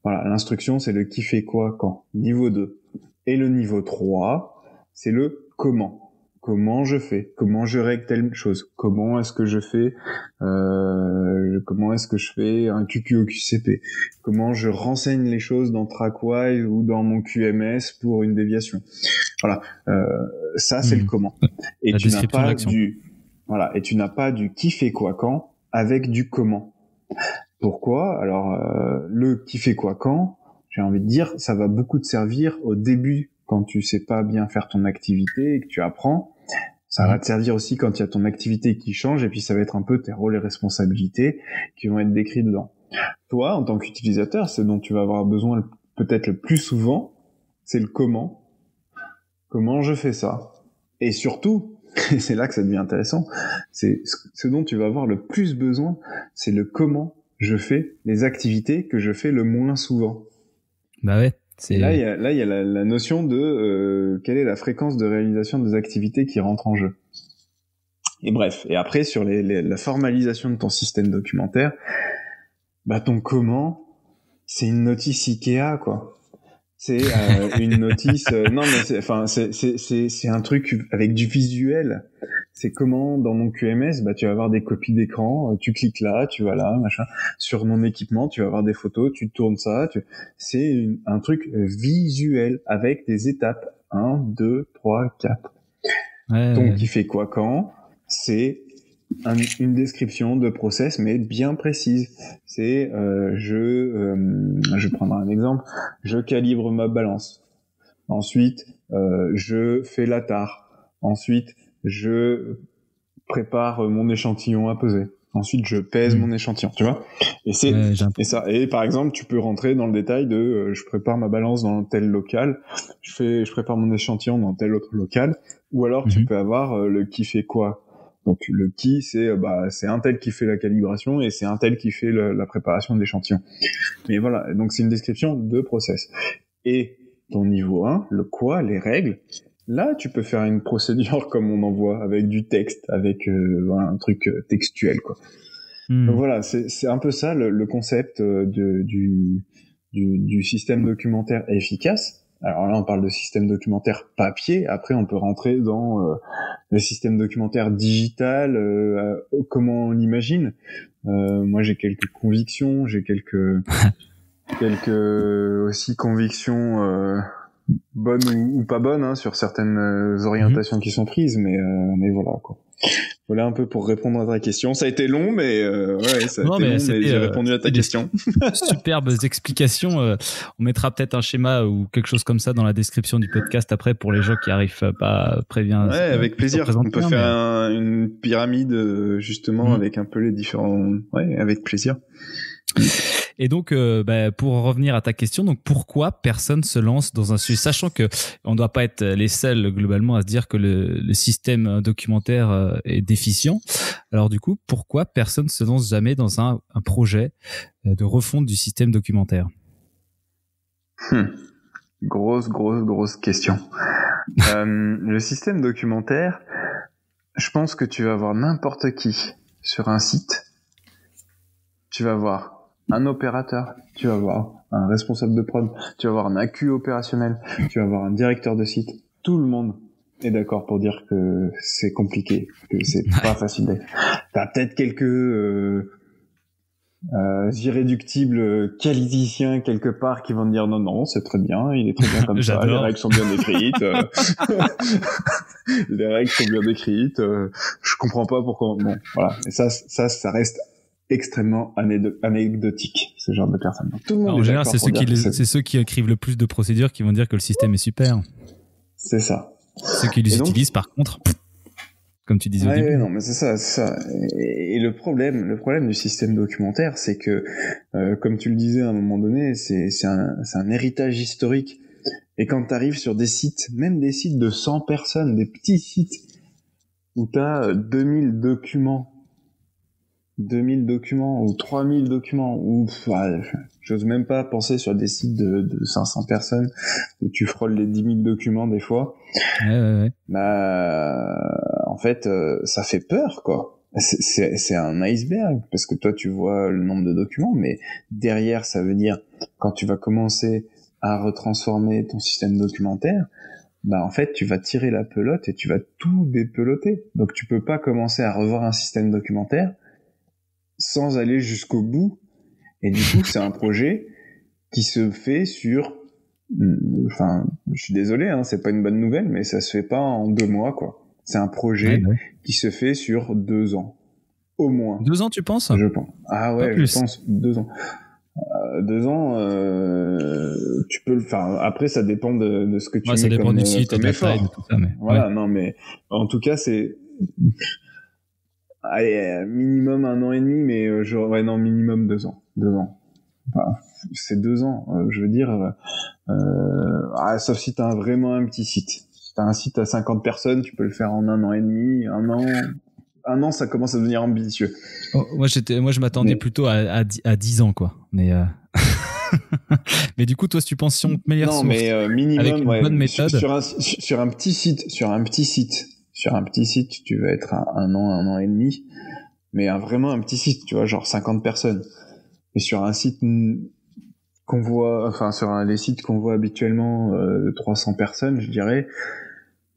voilà, l'instruction, c'est le qui fait quoi, quand. Niveau 2. Et le niveau 3, c'est le comment. Comment je fais? Comment je règle telle chose? Comment est-ce que je fais un QQOQCP? Comment je renseigne les choses dans TrackWise ou dans mon QMS pour une déviation? Voilà, ça c'est le comment. Et tu n'as pas tu n'as pas du qui fait quoi quand avec du comment. Pourquoi? Alors le qui fait quoi quand, j'ai envie de dire, ça va beaucoup te servir au début quand tu sais pas bien faire ton activité et que tu apprends. Ça va te servir aussi quand il y a ton activité qui change et puis ça va être un peu tes rôles et responsabilités qui vont être décrits dedans. Toi, en tant qu'utilisateur, ce dont tu vas avoir besoin peut-être le plus souvent, c'est le comment. Comment je fais ça? Et surtout, et c'est là que ça devient intéressant, c'est ce dont tu vas avoir le plus besoin, c'est le comment je fais les activités que je fais le moins souvent. Bah ouais. Et là, il y a la notion de quelle est la fréquence de réalisation des activités qui rentrent en jeu. Et bref, et après, sur la formalisation de ton système documentaire, bah ton comment, c'est une notice Ikea, quoi. C'est une notice... non, mais c'est un truc avec du visuel. C'est comment, dans mon QMS, bah tu vas avoir des copies d'écran, tu cliques là, tu vas là, machin. Sur mon équipement, tu vas avoir des photos, tu tournes ça. C'est un truc visuel avec des étapes. 1, 2, 3, 4. Donc, qui fait quoi quand? C'est une description de process, mais bien précise. C'est, je prendrai un exemple, je calibre ma balance. Ensuite, je fais la tare. Ensuite, je prépare mon échantillon à peser. Ensuite, je pèse mon échantillon, tu vois. Et et par exemple, tu peux rentrer dans le détail de, je prépare ma balance dans tel local, je prépare mon échantillon dans tel autre local, ou alors tu peux avoir le qui fait quoi. Donc le qui, c'est un tel qui fait la calibration et c'est un tel qui fait la préparation de l'échantillon. Mais voilà, donc c'est une description de process. Et ton niveau 1, le quoi, les règles, là tu peux faire une procédure comme on en voit, avec du texte, avec un truc textuel, quoi. Donc voilà, c'est un peu ça le concept du système documentaire efficace. Alors là, on parle de système documentaire papier. Après, on peut rentrer dans le système documentaire digital, comment on l'imagine. Moi, j'ai quelques convictions, j'ai quelques quelques aussi convictions bonnes ou pas bonnes hein, sur certaines orientations qui sont prises, mais voilà quoi. Voilà un peu pour répondre à ta question. Ça a été long, mais ouais, ça a été long, mais j'ai répondu à ta question. Superbes explications. On mettra peut-être un schéma ou quelque chose comme ça dans la description du podcast après pour les gens qui arrivent pas prévient. Ouais, avec plaisir. On peut faire une pyramide justement avec un peu les différents. Ouais, avec plaisir. Et donc, pour revenir à ta question, donc pourquoi personne se lance dans un sujet, sachant que on ne doit pas être les seuls globalement à se dire que le système documentaire est déficient. Alors du coup, pourquoi personne se lance jamais dans un projet de refonte du système documentaire? Grosse question. Le système documentaire, je pense que tu vas voir n'importe qui sur un site. Tu vas voir un opérateur, tu vas voir un responsable de prod, tu vas voir un AQ opérationnel, tu vas voir un directeur de site. Tout le monde est d'accord pour dire que c'est compliqué, que c'est pas facile. T'as peut-être quelques irréductibles qualiticiens quelque part qui vont te dire non, c'est très bien, il est très bien comme ça, les règles sont bien décrites. Les règles sont bien décrites. Je comprends pas pourquoi. Bon, voilà. Et ça reste extrêmement anecdotique, ce genre de personnes. Tout le monde en général, c'est ceux qui écrivent le plus de procédures qui vont dire que le système est super. C'est ça. Ceux qui les utilisent, par contre, comme tu disais au début. Non, mais c'est ça. Et le problème du système documentaire, c'est que, comme tu le disais à un moment donné, c'est un héritage historique. Et quand t'arrives sur des sites, même des sites de 100 personnes, des petits sites, où t'as 2000 documents ou 3000 documents, ou j'ose même pas penser sur des sites de 500 personnes où tu frôles les 10 000 documents des fois. Ouais. En fait, ça fait peur, quoi. C'est un iceberg, parce que toi, tu vois le nombre de documents, mais derrière, ça veut dire, quand tu vas commencer à retransformer ton système documentaire, en fait, tu vas tirer la pelote et tu vas tout dépeloter. Donc, tu peux pas commencer à revoir un système documentaire sans aller jusqu'au bout. Et du coup, c'est un projet qui se fait sur... Enfin, je suis désolé, hein, c'est pas une bonne nouvelle, mais ça se fait pas en 2 mois, quoi. C'est un projet qui se fait sur 2 ans. Au moins. 2 ans, tu penses? Je pense. Ah ouais, je pense 2 ans. 2 ans, tu peux le faire. Après, ça dépend de ce que tu mets ça dépend du site et de la effort. taille de tout ça, mais voilà, non, mais en tout cas, c'est... Allez, minimum 1 an et demi, mais minimum 2 ans. 2 ans. Enfin, c'est 2 ans. Je veux dire, sauf si t'as vraiment un petit site. Si t'as un site à 50 personnes, tu peux le faire en 1 an et demi. 1 an, ça commence à devenir ambitieux. Oh, moi, je m'attendais plutôt à 10 ans, quoi. Mais mais du coup, toi, si tu penses si on te met les ressources minimum, avec une bonne méthode sur un petit site, tu vas être à 1 an et demi, mais vraiment un petit site, tu vois, genre 50 personnes. Et sur un site qu'on voit, enfin sur les sites qu'on voit habituellement de 300 personnes, je dirais,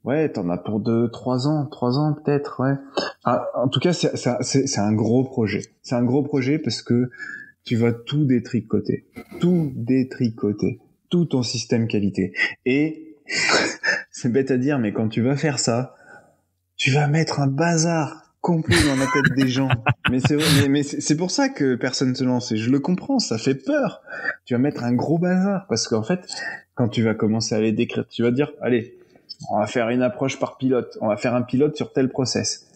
ouais, t'en as pour 3 ans peut-être, ouais. En tout cas, c'est un gros projet. C'est un gros projet parce que tu vas tout détricoter, tout ton système qualité. Et c'est bête à dire, mais quand tu vas faire ça, tu vas mettre un bazar complet dans la tête des gens. Mais c'est pour ça que personne se lance. Et je le comprends, ça fait peur. Tu vas mettre un gros bazar parce qu'en fait, quand tu vas commencer à les décrire, tu vas dire, allez, on va faire une approche par pilote. On va faire un pilote sur tel process.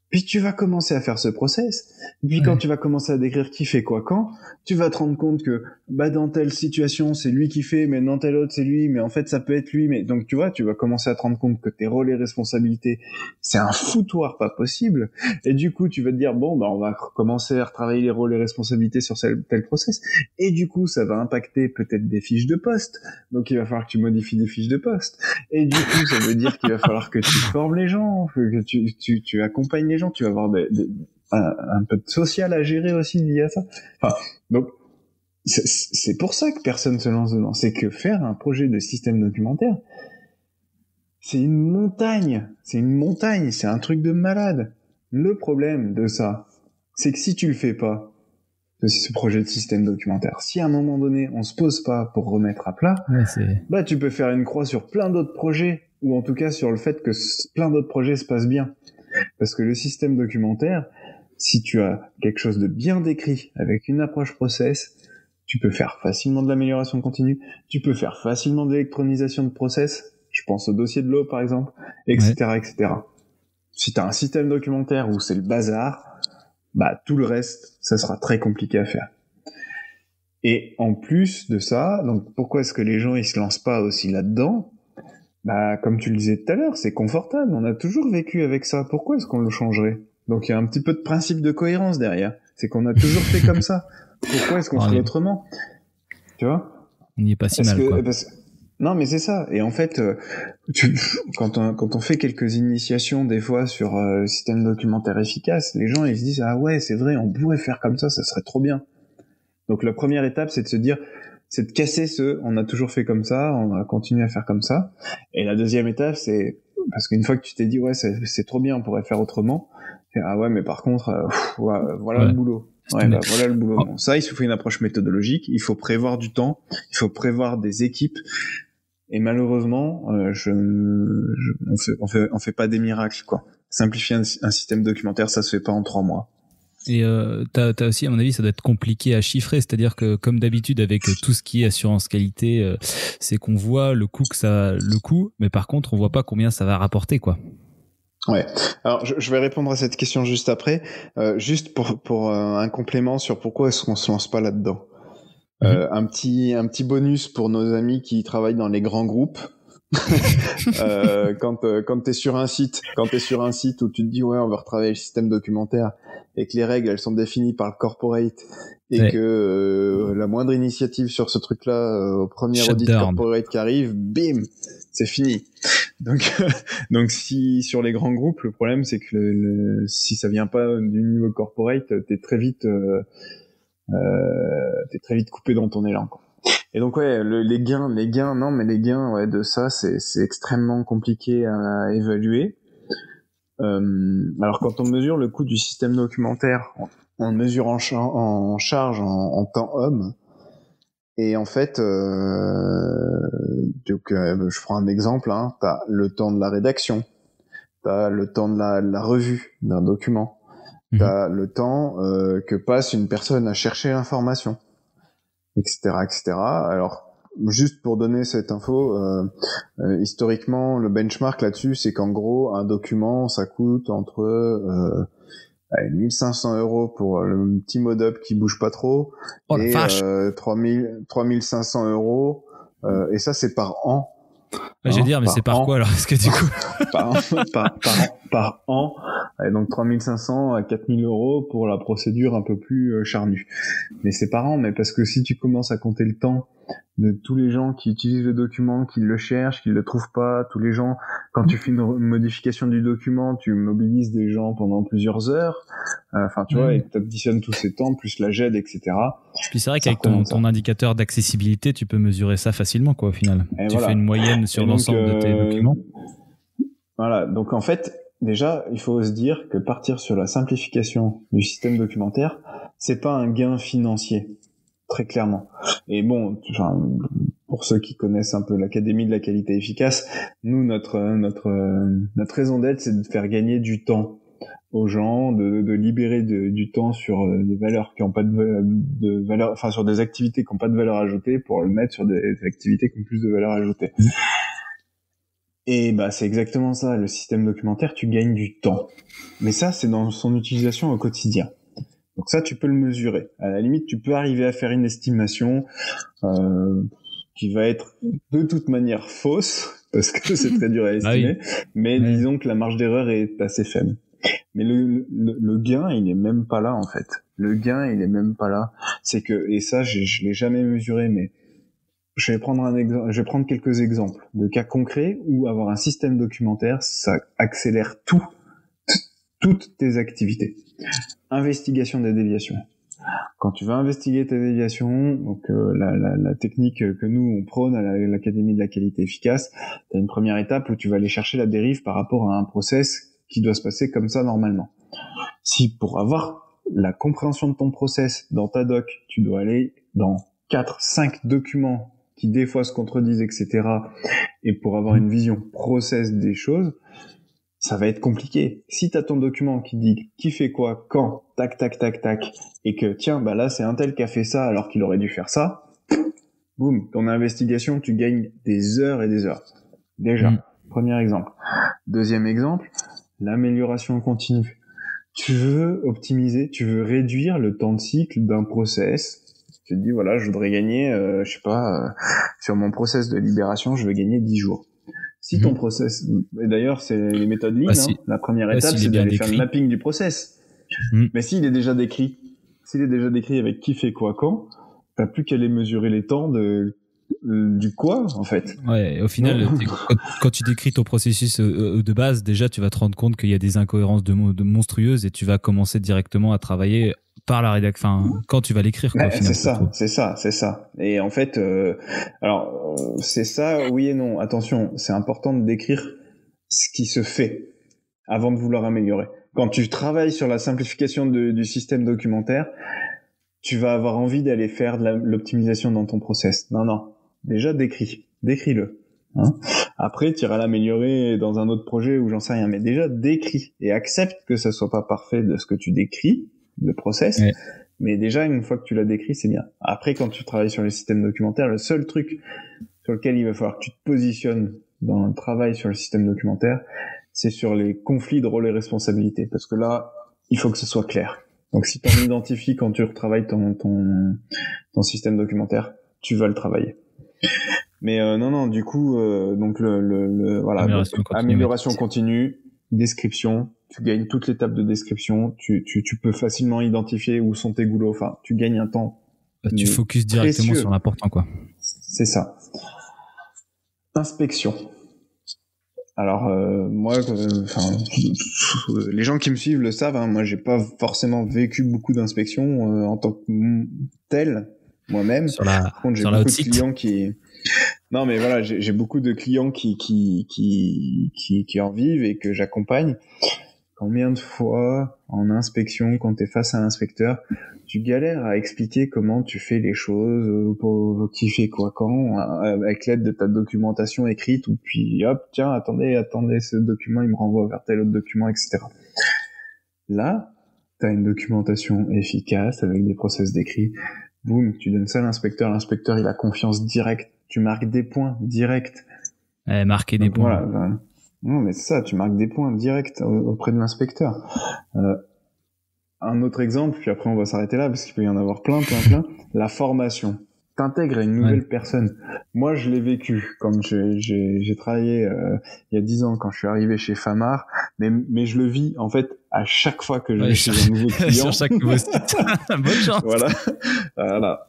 Puis tu vas commencer à faire ce process. Puis quand tu vas commencer à décrire qui fait quoi quand, tu vas te rendre compte que dans telle situation c'est lui qui fait, mais dans telle autre c'est lui, mais en fait ça peut être lui. Mais donc tu vois, tu vas commencer à te rendre compte que tes rôles et responsabilités, c'est un foutoir pas possible. Et du coup tu vas te dire on va commencer à retravailler les rôles et responsabilités sur tel process. Et du coup ça va impacter peut-être des fiches de poste. Donc il va falloir que tu modifies des fiches de poste. Et du coup ça veut dire qu'il va falloir que tu formes les gens, que tu accompagnes les gens, tu vas avoir un peu de social à gérer aussi lié à ça. Enfin, donc c'est pour ça que personne se lance dedans. C'est que faire un projet de système documentaire, c'est une montagne, c'est un truc de malade. Le problème de ça, c'est que si tu le fais pas, ce projet de système documentaire. Si à un moment donné, on se pose pas pour remettre à plat, bah tu peux faire une croix sur plein d'autres projets, ou en tout cas sur le fait que plein d'autres projets se passent bien. Parce que le système documentaire, si tu as quelque chose de bien décrit, avec une approche process, tu peux faire facilement de l'amélioration continue, tu peux faire facilement de l'électronisation de process, je pense au dossier de l'eau par exemple, etc., etc. Si tu as un système documentaire où c'est le bazar, bah tout le reste, ça sera très compliqué à faire. Et en plus de ça, donc pourquoi est-ce que les gens ils se lancent pas aussi là-dedans ? Bah comme tu le disais tout à l'heure, c'est confortable, on a toujours vécu avec ça, pourquoi est-ce qu'on le changerait ? Donc il y a un petit peu de principe de cohérence derrière, c'est qu'on a toujours fait comme ça. Pourquoi est-ce qu'on ferait autrement ? Tu vois ? On n'y est pas si mal, quoi. Non, mais c'est ça. Et en fait, quand on fait quelques initiations des fois sur le système documentaire efficace, les gens ils se disent ah ouais c'est vrai, on pourrait faire comme ça serait trop bien. Donc la première étape c'est de se dire, c'est de casser on a toujours fait comme ça, on va continuer à faire comme ça. Et la deuxième étape c'est parce qu'une fois que tu t'es dit ouais c'est trop bien, on pourrait faire autrement. Ah ouais mais par contre voilà le boulot. Ouais, bah, voilà le boulot. Bon, ça, il faut une approche méthodologique, il faut prévoir du temps, il faut prévoir des équipes. Et malheureusement, on fait pas des miracles, quoi. Simplifier un système documentaire, ça se fait pas en 3 mois. Et t'as aussi, à mon avis, ça doit être compliqué à chiffrer. C'est-à-dire que, comme d'habitude, avec tout ce qui est assurance qualité, c'est qu'on voit le coût mais par contre, on voit pas combien ça va rapporter, quoi. Ouais. Alors, je vais répondre à cette question juste après. Juste pour un complément sur pourquoi est-ce qu'on se lance pas là-dedans. Un petit bonus pour nos amis qui travaillent dans les grands groupes. Quand t'es sur un site où tu te dis ouais on va retravailler le système documentaire et que les règles elles sont définies par le corporate et que la moindre initiative sur ce truc-là au premier audit corporate qui arrive, bim, c'est fini. Donc si sur les grands groupes le problème c'est que si ça vient pas du niveau corporate, t'es très vite coupé dans ton élan, quoi. Et donc ouais, les gains ouais, de ça c'est extrêmement compliqué à évaluer. Alors quand on mesure le coût du système documentaire, on mesure en charge en temps homme. Et en fait, je prends un exemple. T'as le temps de la rédaction, t'as le temps de la revue d'un document, t'as le temps que passe une personne à chercher l'information, etc., etc. Alors, juste pour donner cette info, historiquement, le benchmark là-dessus, c'est qu'en gros, un document, ça coûte entre 1500 € pour le petit mod-up qui bouge pas trop, et 3500 €, et ça, c'est par an. Je vais dire, mais c'est par quoi alors? Est-ce que du coup par an, donc 3500 à 4000 € pour la procédure un peu plus charnue. Mais c'est par an, mais parce que si tu commences à compter le temps de tous les gens qui utilisent le document, qui le cherchent, qui le trouvent pas, tous les gens, quand tu fais une modification du document, tu mobilises des gens pendant plusieurs heures, enfin tu vois, et tu additionnes tous ces temps, plus la GED, etc. Puis c'est vrai qu'avec ton indicateur d'accessibilité, tu peux mesurer ça facilement, quoi, au final. Et tu fais une moyenne sur l'ensemble de tes documents. Voilà, donc en fait, déjà, il faut se dire que partir sur la simplification du système documentaire, c'est pas un gain financier, très clairement. Et bon, enfin, pour ceux qui connaissent un peu l'Académie de la qualité efficace, nous, notre raison d'être, c'est de faire gagner du temps aux gens, de libérer du temps sur des valeurs qui n'ont pas de valeur, enfin sur des activités qui n'ont pas de valeur ajoutée pour le mettre sur des activités qui ont plus de valeur ajoutée. Et bah c'est exactement ça, le système documentaire, tu gagnes du temps. Mais ça, c'est dans son utilisation au quotidien. Donc ça, tu peux le mesurer. À la limite, tu peux arriver à faire une estimation qui va être de toute manière fausse, parce que c'est très dur à estimer, mais disons que la marge d'erreur est assez faible. Mais le gain, il est même pas là, en fait. Le gain, il est même pas là. C'est que, et ça, je l'ai jamais mesuré, mais je vais prendre quelques exemples de cas concrets où avoir un système documentaire, ça accélère toutes tes activités. Investigation des déviations. Quand tu vas investiguer tes déviations, donc la technique que nous on prône à l'Académie de la qualité efficace, t'as une première étape où tu vas aller chercher la dérive par rapport à un process qui doit se passer comme ça normalement. Si pour avoir la compréhension de ton process dans ta doc, tu dois aller dans 4, 5 documents qui des fois se contredisent, etc. Et pour avoir une vision process des choses, ça va être compliqué. Si t'as ton document qui dit qui fait quoi, quand, tac, tac, tac, tac, et que tiens, bah là c'est un tel qui a fait ça alors qu'il aurait dû faire ça, boum, ton investigation, tu gagnes des heures et des heures. Déjà, premier exemple. Deuxième exemple, l'amélioration continue. Tu veux optimiser, tu veux réduire le temps de cycle d'un process. Tu te dis, voilà, je voudrais gagner, sur mon process de libération, je veux gagner 10 jours. Si ton process, et d'ailleurs, c'est les méthodes Lean, la première étape, c'est d'aller faire le mapping du process. Mais s'il est déjà décrit, avec qui fait quoi quand, t'as plus qu'à aller mesurer les temps du quoi, en fait. Ouais, au final, quand tu décris ton processus de base, déjà, tu vas te rendre compte qu'il y a des incohérences de monstrueuses et tu vas commencer directement à travailler par la rédaction, enfin, quand tu vas l'écrire, quoi. C'est ça. Et en fait, c'est ça, oui et non. Attention, c'est important de décrire ce qui se fait avant de vouloir améliorer. Quand tu travailles sur la simplification du système documentaire, tu vas avoir envie d'aller faire de l'optimisation dans ton process. Non. Déjà, décris-le. Hein. Après, tu iras l'améliorer dans un autre projet ou j'en sais rien. Mais déjà, décris et accepte que ça soit pas parfait de ce que tu décris, le process. Ouais. Mais déjà, une fois que tu l'as décrit, c'est bien. Après, quand tu travailles sur les systèmes documentaires, le seul truc sur lequel il va falloir que tu te positionnes dans le travail sur le système documentaire, c'est sur les conflits de rôles et responsabilités. Parce que là, il faut que ce soit clair. Donc, si tu en identifies quand tu retravailles ton système documentaire, tu vas le travailler. Mais non, du coup, donc voilà, amélioration continue, description, tu gagnes toute l'étape de description, tu peux facilement identifier où sont tes goulots, enfin, tu gagnes un temps. Tu focuses directement sur l'important, quoi. C'est ça. Inspection. Alors moi, les gens qui me suivent le savent, hein, moi j'ai pas forcément vécu beaucoup d'inspections en tant que tel moi-même. Par contre, j'ai beaucoup de clients qui. Non, mais voilà, j'ai beaucoup de clients qui en vivent et que j'accompagne. Combien de fois en inspection, quand t'es face à l'inspecteur, tu galères à expliquer comment tu fais les choses, qui fait quoi quand, avec l'aide de ta documentation écrite, ou puis hop, tiens, attendez, ce document, il me renvoie vers tel autre document, etc. Là, t'as une documentation efficace avec des process décrits. Boum, tu donnes ça à l'inspecteur, il a confiance directe, tu marques des points directs. Marquer des points. Voilà, non, mais c'est ça, tu marques des points directs auprès de l'inspecteur. Un autre exemple, puis après on va s'arrêter là, parce qu'il peut y en avoir plein. La formation. T'intègres à une nouvelle personne. Moi, je l'ai vécu, comme j'ai travaillé il y a 10 ans quand je suis arrivé chez Famar, mais je le vis, en fait, à chaque fois que je vais chez un nouveau client. Sur chaque nouveau site. Bonne chance. Voilà.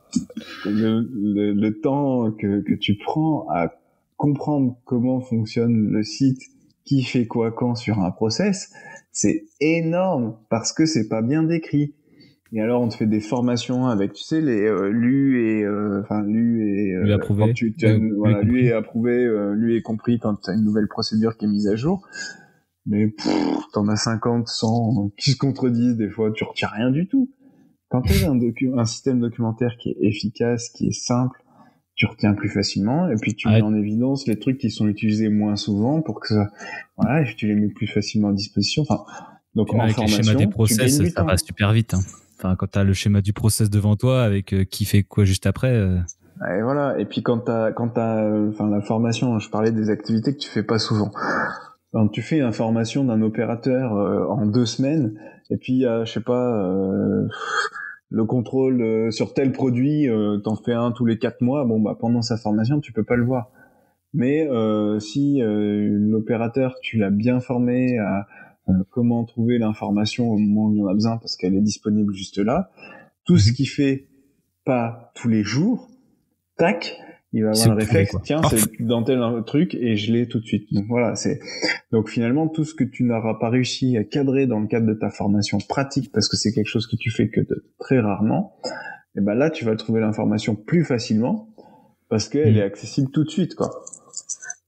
Le temps que tu prends à comprendre comment fonctionne le site, qui fait quoi quand sur un process, c'est énorme parce que c'est pas bien décrit. Et alors on te fait des formations avec, tu sais, les lu et approuvé. Quand lu et approuvé, lu et compris quand tu as une nouvelle procédure qui est mise à jour. Mais t'en as 50, 100 qui se contredisent des fois, tu retiens rien du tout. Quand tu as un système documentaire qui est efficace, qui est simple, tu retiens plus facilement, et puis tu mets en évidence les trucs qui sont utilisés moins souvent pour que tu les mets plus facilement à disposition. Enfin, donc en formation, les schémas des process, ça va super vite. Hein. Enfin, quand t'as le schéma du process devant toi avec qui fait quoi juste après. Et voilà. Et puis quand t'as la formation, je parlais des activités que tu fais pas souvent. Quand tu fais une formation d'un opérateur en 2 semaines, et puis le contrôle sur tel produit, t'en fais un tous les 4 mois, pendant sa formation, tu peux pas le voir. Mais si l'opérateur, tu l'as bien formé à comment trouver l'information au moment où il y en a besoin parce qu'elle est disponible juste là, tout ce qu'il fait pas tous les jours, tac, il va avoir le réflexe, tiens, c'est dans tel truc et je l'ai tout de suite. Donc voilà, donc finalement tout ce que tu n'auras pas réussi à cadrer dans le cadre de ta formation pratique parce que c'est quelque chose que tu fais que très rarement, et ben là tu vas trouver l'information plus facilement parce qu'elle est accessible tout de suite, quoi.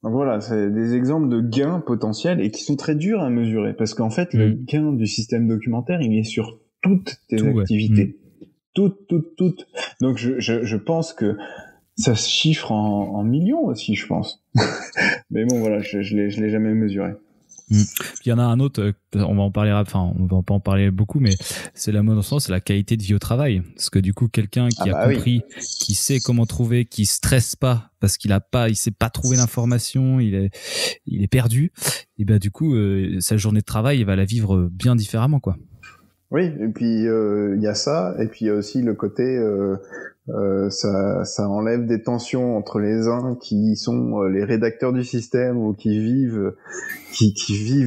Donc voilà, c'est des exemples de gains potentiels et qui sont très durs à mesurer parce qu'en fait le gain du système documentaire, il est sur toutes tes activités. Toutes. Donc je pense que ça se chiffre en millions aussi, je pense. Mais bon, voilà, je l'ai jamais mesuré. Puis il y en a un autre, on va pas en parler beaucoup, mais c'est la mode c'est la qualité de vie au travail. Parce que du coup, quelqu'un qui a compris, qui sait comment trouver, qui stresse pas parce il sait pas trouver l'information, il est perdu. Et ben du coup, sa journée de travail, il va la vivre bien différemment, quoi. Oui, et puis il y a ça, et puis il y a aussi le côté ça enlève des tensions entre les uns qui sont les rédacteurs du système ou qui vivent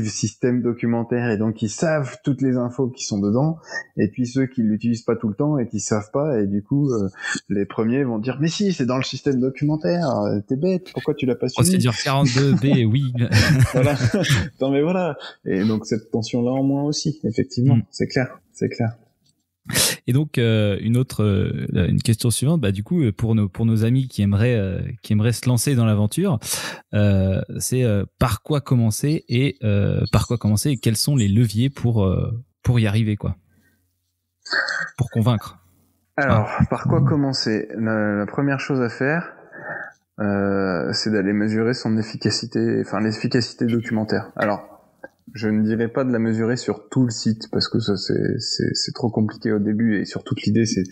système documentaire et donc qui savent toutes les infos qui sont dedans, et puis ceux qui l'utilisent pas tout le temps et qui savent pas, et du coup les premiers vont dire mais si, c'est dans le système documentaire, t'es bête, pourquoi tu l'as pas suivi? Procédure 42B, oui. Voilà. Non mais voilà, et donc cette tension là en moins aussi, effectivement. C'est clair. Et donc une question suivante, bah du coup pour nos amis qui aimeraient se lancer dans l'aventure, c'est par quoi commencer et quels sont les leviers pour y arriver, quoi, pour convaincre. Alors par quoi commencer? La première chose à faire, c'est d'aller mesurer son efficacité, enfin l'efficacité documentaire. Alors je ne dirais pas de la mesurer sur tout le site parce que ça c'est trop compliqué au début, et surtout l'idée c'est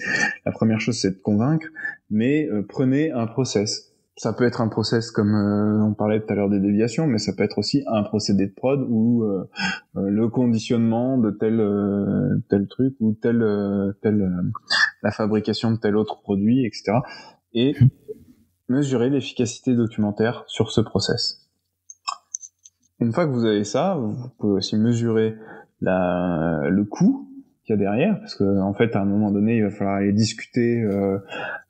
la première chose, c'est de convaincre, mais prenez un process. Ça peut être un process comme on parlait tout à l'heure des déviations, mais ça peut être aussi un procédé de prod ou le conditionnement de tel truc ou la fabrication de tel autre produit, etc. Et mesurer l'efficacité documentaire sur ce process. Une fois que vous avez ça, vous pouvez aussi mesurer le coût qu'il y a derrière, parce que en fait, à un moment donné, il va falloir aller discuter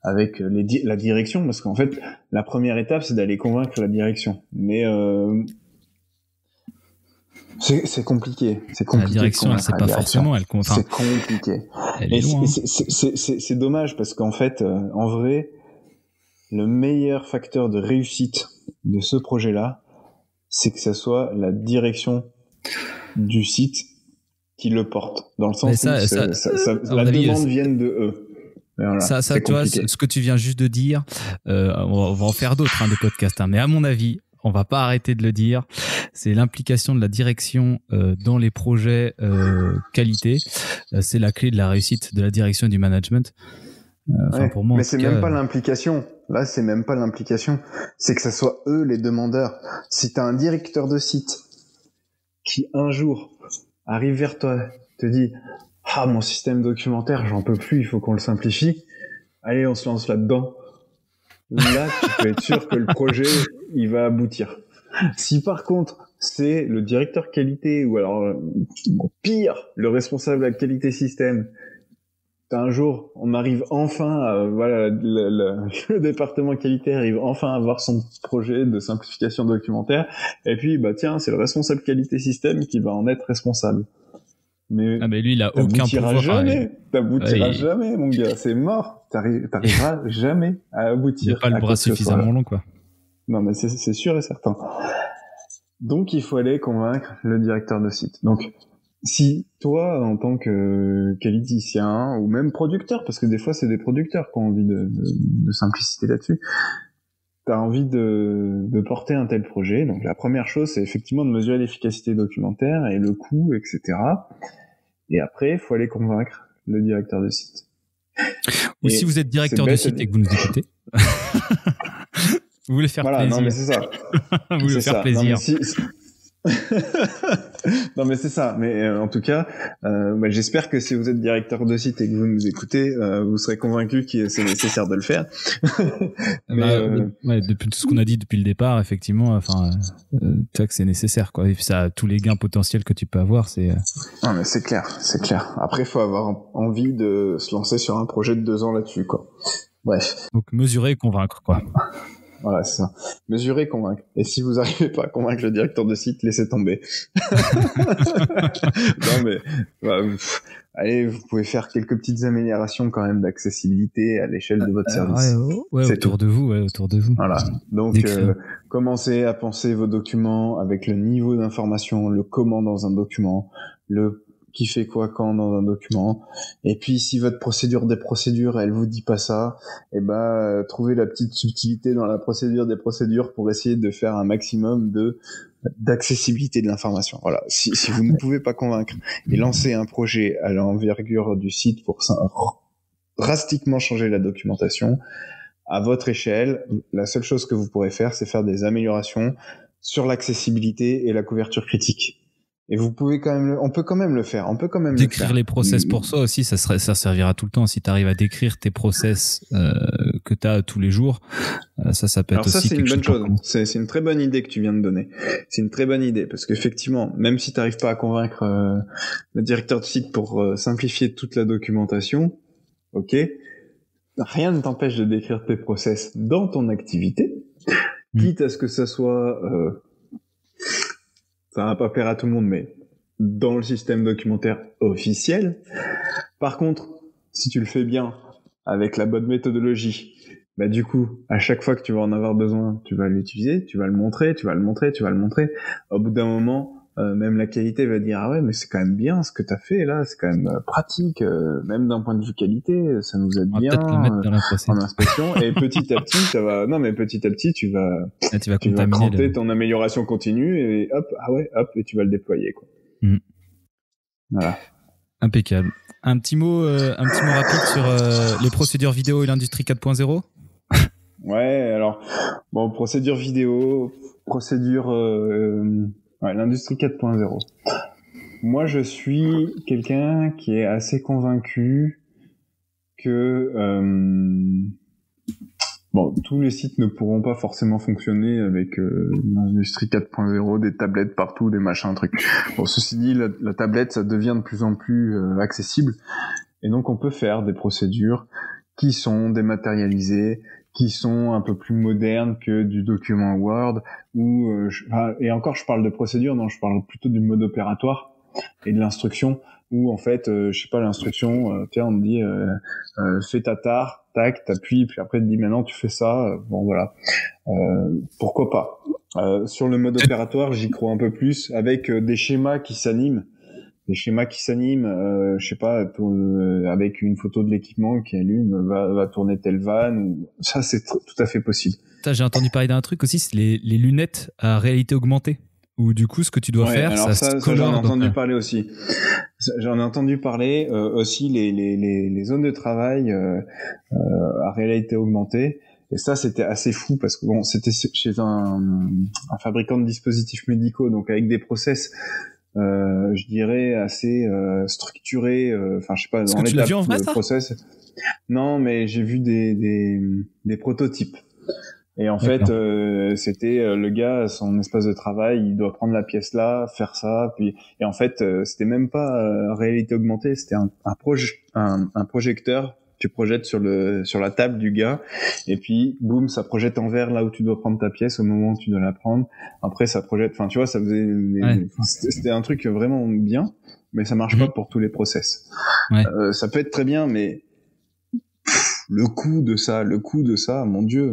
avec la direction, parce qu'en fait, la première étape, c'est d'aller convaincre la direction. Mais c'est compliqué. C'est compliqué. La direction, elle sait pas forcément. C'est compliqué. Elle est loin. C'est dommage parce qu'en fait, en vrai, le meilleur facteur de réussite de ce projet-là, c'est que ça soit la direction du site qui le porte, dans le sens où la demande vienne de eux. Voilà, ça, tu vois, ce que tu viens juste de dire, on va en faire d'autres de podcasts, mais à mon avis, on va pas arrêter de le dire, c'est l'implication de la direction dans les projets qualité. C'est la clé de la réussite de la direction et du management. Pour moi, mais c'est même pas l'implication. Là, c'est même pas l'implication. C'est que ça soit eux les demandeurs. Si t'as un directeur de site qui un jour arrive vers toi, te dit « Ah, mon système documentaire, j'en peux plus, il faut qu'on le simplifie. Allez, on se lance là-dedans. » Là, tu peux être sûr que le projet, il va aboutir. Si par contre, c'est le directeur qualité ou alors, pire, le responsable de la qualité système, un jour, on arrive enfin le département qualité arrive enfin à voir son projet de simplification documentaire, et puis tiens, c'est le responsable qualité système qui va en être responsable. Mais lui, il a aucun pouvoir. T'aboutiras jamais, mon gars, c'est mort. T'arriveras jamais à aboutir. Il n'y a pas le bras suffisamment long, quoi. Non, mais c'est sûr et certain. Donc, il faut aller convaincre le directeur de site. Donc, si toi, en tant que qualiticien ou même producteur, parce que des fois c'est des producteurs qui ont envie de simplicité là-dessus, t'as envie de porter un tel projet, donc la première chose c'est effectivement de mesurer l'efficacité documentaire et le coût, etc. Et après, il faut aller convaincre le directeur de site. Ou si vous êtes directeur de site et que vous nous écoutez, vous voulez faire plaisir. Non mais c'est ça. Vous voulez faire plaisir. Non mais c'est ça, mais en tout cas j'espère que si vous êtes directeur de site et que vous nous écoutez, vous serez convaincu que c'est nécessaire de le faire. Depuis tout ce qu'on a dit depuis le départ, effectivement, tu vois que c'est nécessaire, quoi. Et puis ça, tous les gains potentiels que tu peux avoir, c'est non mais c'est clair. Après, il faut avoir envie de se lancer sur un projet de 2 ans là-dessus, quoi. Bref. Donc mesurer et convaincre, quoi. Voilà, c'est ça. Mesurer, convaincre. Et si vous n'arrivez pas à convaincre le directeur de site, laissez tomber. Non mais, allez, vous pouvez faire quelques petites améliorations quand même d'accessibilité à l'échelle de votre service. Autour de vous. Voilà. Donc, commencez à penser vos documents avec le niveau d'information, le comment dans un document, le qui fait quoi quand dans un document. Et puis si votre procédure des procédures, elle vous dit pas ça, trouvez la petite subtilité dans la procédure des procédures pour essayer de faire un maximum d'accessibilité de l'information. Voilà. Si vous ne pouvez pas convaincre et lancer un projet à l'envergure du site pour drastiquement changer la documentation, à votre échelle, la seule chose que vous pourrez faire, c'est faire des améliorations sur l'accessibilité et la couverture critique. Et vous pouvez on peut quand même le faire. On peut quand même décrire les process pour soi aussi, ça servira tout le temps. Si tu arrives à décrire tes process que tu as tous les jours, ça peut être aussi quelque chose. Alors ça, c'est une bonne chose. C'est une très bonne idée que tu viens de donner. C'est une très bonne idée parce qu'effectivement, même si tu n'arrives pas à convaincre le directeur de site pour simplifier toute la documentation, ok, rien ne t'empêche de décrire tes process dans ton activité, quitte à ce que ça soit, ça va pas plaire à tout le monde, mais dans le système documentaire officiel. Par contre, si tu le fais bien, avec la bonne méthodologie, du coup, à chaque fois que tu vas en avoir besoin, tu vas l'utiliser, tu vas le montrer. Au bout d'un moment, même la qualité va dire, ah ouais, mais c'est quand même bien ce que t'as fait là, c'est quand même pratique, même d'un point de vue qualité, ça nous aide bien en inspection. Et petit à petit, tu vas cranter ton amélioration continue et hop, et tu vas le déployer, quoi. Voilà. Impeccable. Un petit mot rapide sur les procédures vidéo et l'industrie 4.0. Ouais, alors procédure vidéo, l'industrie 4.0. Moi, je suis quelqu'un qui est assez convaincu que tous les sites ne pourront pas forcément fonctionner avec l'industrie 4.0, des tablettes partout, des machins, trucs. Bon, ceci dit, la tablette, ça devient de plus en plus accessible, et donc on peut faire des procédures qui sont dématérialisées, qui sont un peu plus modernes que du document Word, et encore je parle de procédure, non, je parle plutôt du mode opératoire et de l'instruction, où en fait, l'instruction, on te dit fais ta tare, tac, t'appuies, puis après tu te dis maintenant tu fais ça, pourquoi pas. Sur le mode opératoire, j'y crois un peu plus, avec des schémas qui s'animent, avec une photo de l'équipement qui allume, va tourner telle vanne. Ça, c'est tout à fait possible. J'ai entendu parler d'un truc aussi, c'est les lunettes à réalité augmentée. Où du coup, ce que tu dois faire, alors ça j'en ai entendu parler aussi. J'en ai entendu parler aussi les zones de travail à réalité augmentée. Et ça, c'était assez fou parce que c'était chez un fabricant de dispositifs médicaux, donc avec des process. Je dirais assez structuré, dans l'étape de process. Non, mais j'ai vu des prototypes. Et en fait, c'était le gars, son espace de travail, il doit prendre la pièce là, faire ça, et en fait, c'était même pas réalité augmentée, c'était un projecteur. Tu projettes sur la table du gars, et puis boum, ça projette en vert là où tu dois prendre ta pièce au moment où tu dois la prendre. Après, ça projette. Enfin, tu vois, ça faisait. C'était un truc vraiment bien, mais ça marche pas pour tous les process. Ouais. Ça peut être très bien, mais le coût de ça, mon Dieu.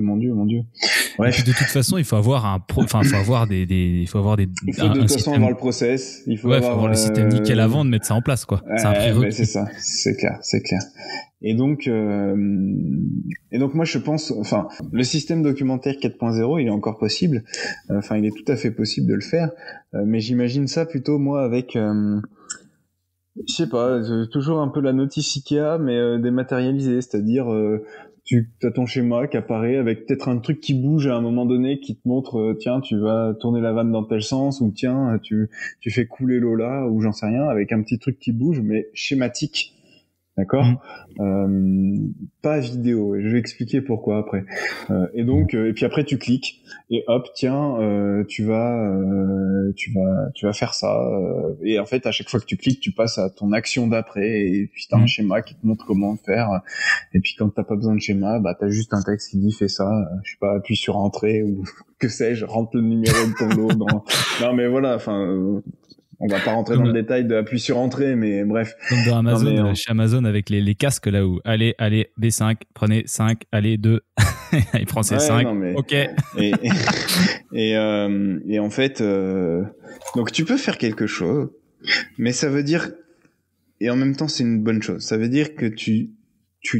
Ouais. De toute façon, il faut avoir il faut avoir des il faut de toute façon avoir le process, il faut avoir le système nickel avant de mettre ça en place, quoi. C'est un prérequis. C'est ça, c'est clair. Et donc moi je pense, le système documentaire 4.0, il est encore possible. Il est tout à fait possible de le faire, mais j'imagine ça plutôt moi avec je sais pas, toujours un peu la notice Ikea, mais dématérialisée, c'est-à-dire tu as ton schéma qui apparaît avec peut-être un truc qui bouge à un moment donné, qui te montre tiens, tu vas tourner la vanne dans tel sens, ou tiens, tu fais couler l'eau là, ou j'en sais rien, avec un petit truc qui bouge, mais schématique. D'accord, pas vidéo. Et je vais expliquer pourquoi après. Et donc, et puis après tu cliques et hop, tiens, tu vas faire ça. Et en fait, à chaque fois que tu cliques, tu passes à ton action d'après. Et puis t'as un schéma qui te montre comment faire. Et puis quand t'as pas besoin de schéma, t'as juste un texte qui dit fais ça. Je sais pas, appuie sur entrée ou que sais-je, rentre le numéro de ton lot dans. Non mais voilà, on va pas rentrer dans le détail de appuyer sur entrée, mais bref. Comme dans Amazon, chez Amazon avec les casques là où allez, B5, prenez 5, allez 2. Il prend ses 5. Ok. Et en fait, donc tu peux faire quelque chose, mais ça veut dire et en même temps, c'est une bonne chose. Ça veut dire que tu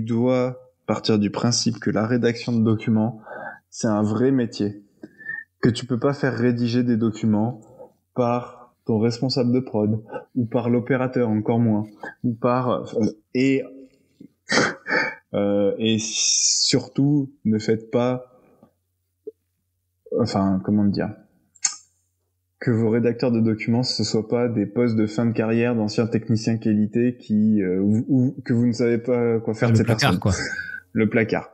dois partir du principe que la rédaction de documents, c'est un vrai métier. Que tu peux pas faire rédiger des documents par ton responsable de prod, ou par l'opérateur, encore moins, ou par... et surtout, ne faites pas... Enfin, comment dire, que vos rédacteurs de documents, ce soient pas des postes de fin de carrière d'anciens techniciens qualité ou que vous ne savez pas quoi faire de ces personnes. Quoi. Le placard.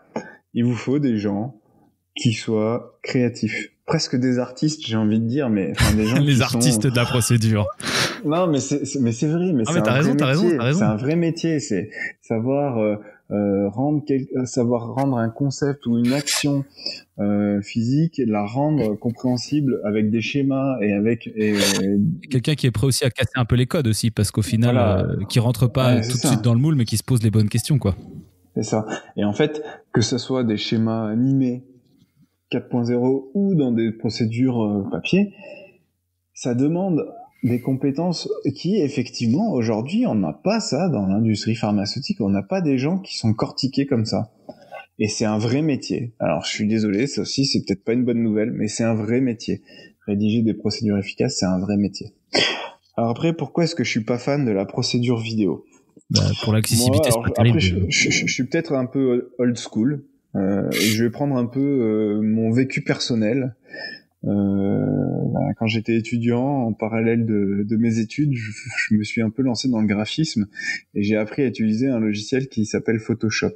Il vous faut des gens qui soient créatifs. Presque des artistes, j'ai envie de dire, mais enfin des gens les qui artistes sont... de la procédure. Non, mais c'est vrai, mais c'est t'as raison. C'est un vrai métier, c'est savoir rendre un concept ou une action physique et la rendre compréhensible avec des schémas et avec quelqu'un qui est prêt aussi à casser un peu les codes aussi, parce qu'au final qui rentre pas tout de suite dans le moule, mais qui se pose les bonnes questions, quoi. C'est ça. Et en fait, que ce soit des schémas animés 4.0 ou dans des procédures papier, ça demande des compétences qui, effectivement, aujourd'hui, on n'a pas ça dans l'industrie pharmaceutique. On n'a pas des gens qui sont cortiqués comme ça. Et c'est un vrai métier. Alors, je suis désolé, ça aussi, c'est peut-être pas une bonne nouvelle, mais c'est un vrai métier. Rédiger des procédures efficaces, c'est un vrai métier. Alors après, pourquoi est-ce que je suis pas fan de la procédure vidéo ? Pour l'accessibilité, c'est pas terrible. Après, je suis peut-être un peu old school. Je vais prendre un peu mon vécu personnel. Quand j'étais étudiant, en parallèle de mes études, je me suis un peu lancé dans le graphisme et j'ai appris à utiliser un logiciel qui s'appelle Photoshop.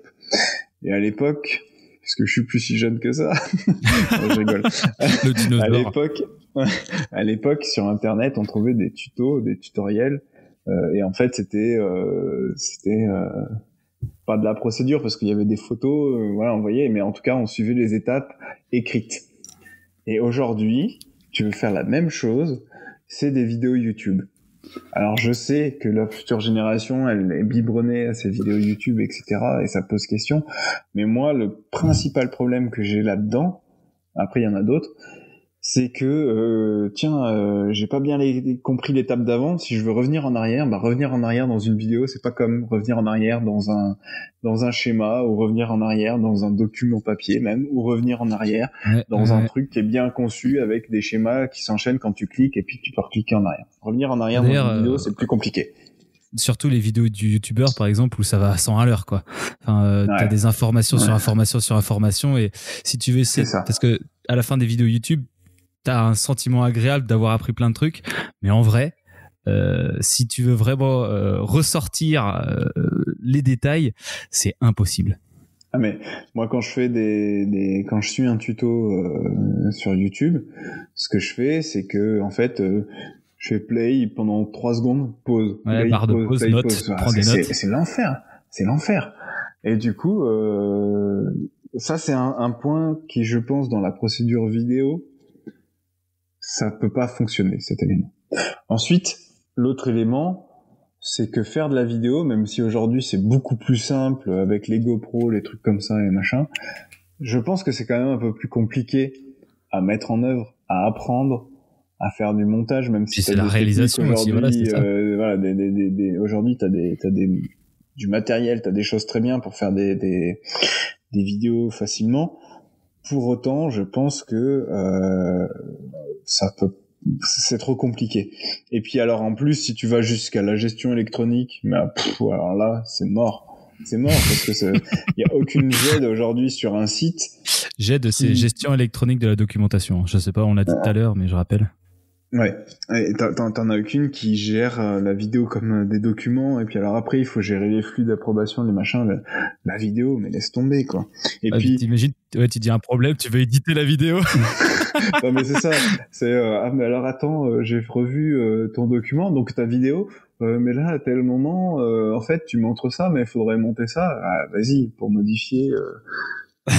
Et à l'époque, parce que je suis plus si jeune que ça, je rigole. Le dinosaure. À l'époque, sur Internet, on trouvait des tutos, des tutoriels, et en fait, c'était pas de la procédure parce qu'il y avait des photos, on voyait, mais en tout cas, on suivait les étapes écrites. Et aujourd'hui, tu veux faire la même chose, c'est des vidéos YouTube. Alors je sais que la future génération, elle est biberonnée à ces vidéos YouTube, etc. et ça pose question. Mais moi, le principal problème que j'ai là-dedans, après il y en a d'autres, c'est que j'ai pas bien compris l'étape d'avant. Si je veux revenir en arrière, revenir en arrière dans une vidéo, c'est pas comme revenir en arrière dans un schéma, ou revenir en arrière dans un document papier même, ou revenir en arrière dans un truc qui est bien conçu avec des schémas qui s'enchaînent quand tu cliques et puis tu peux recliquer en arrière. Revenir en arrière dans une vidéo, c'est plus compliqué. Surtout les vidéos du youtubeur par exemple où ça va à 100 à l'heure, quoi. Enfin, t'as des informations sur informations sur informations, et si tu veux essayer, parce que à la fin des vidéos YouTube, t'as un sentiment agréable d'avoir appris plein de trucs, mais en vrai, si tu veux vraiment ressortir les détails, c'est impossible. Ah mais moi quand je fais quand je suis un tuto sur YouTube, ce que je fais, c'est que en fait je fais play pendant 3 secondes, pause, play, barre de pause, note, prends des notes. C'est l'enfer. Et du coup ça c'est un point qui, je pense, dans la procédure vidéo, ça peut pas fonctionner, cet élément. Ensuite, l'autre élément, c'est que faire de la vidéo, même si aujourd'hui c'est beaucoup plus simple avec les GoPro, les trucs comme ça et machin, je pense que c'est quand même un peu plus compliqué à mettre en œuvre, à apprendre, à faire du montage, même si c'est la réalisation aussi, c'est ça. Aujourd'hui t'as du matériel, t'as des choses très bien pour faire des vidéos facilement. Pour autant, je pense que c'est trop compliqué. Et puis alors en plus, si tu vas jusqu'à la gestion électronique, alors là, c'est mort. C'est mort parce que il y a aucune GED aujourd'hui sur un site. GED, c'est gestion électronique de la documentation. Je sais pas, on l'a dit tout à l'heure, mais je rappelle. Ouais, et t'en as aucune qui gère la vidéo comme des documents, et puis alors après il faut gérer les flux d'approbation, les machins, la vidéo, mais laisse tomber, quoi. Et puis t'imagines, tu dis un problème, tu veux éditer la vidéo. Non mais c'est ça, c'est mais alors attends, j'ai revu ton document, donc ta vidéo, mais là à tel moment en fait tu montres ça, mais il faudrait monter ça. Ah, vas-y, pour modifier ça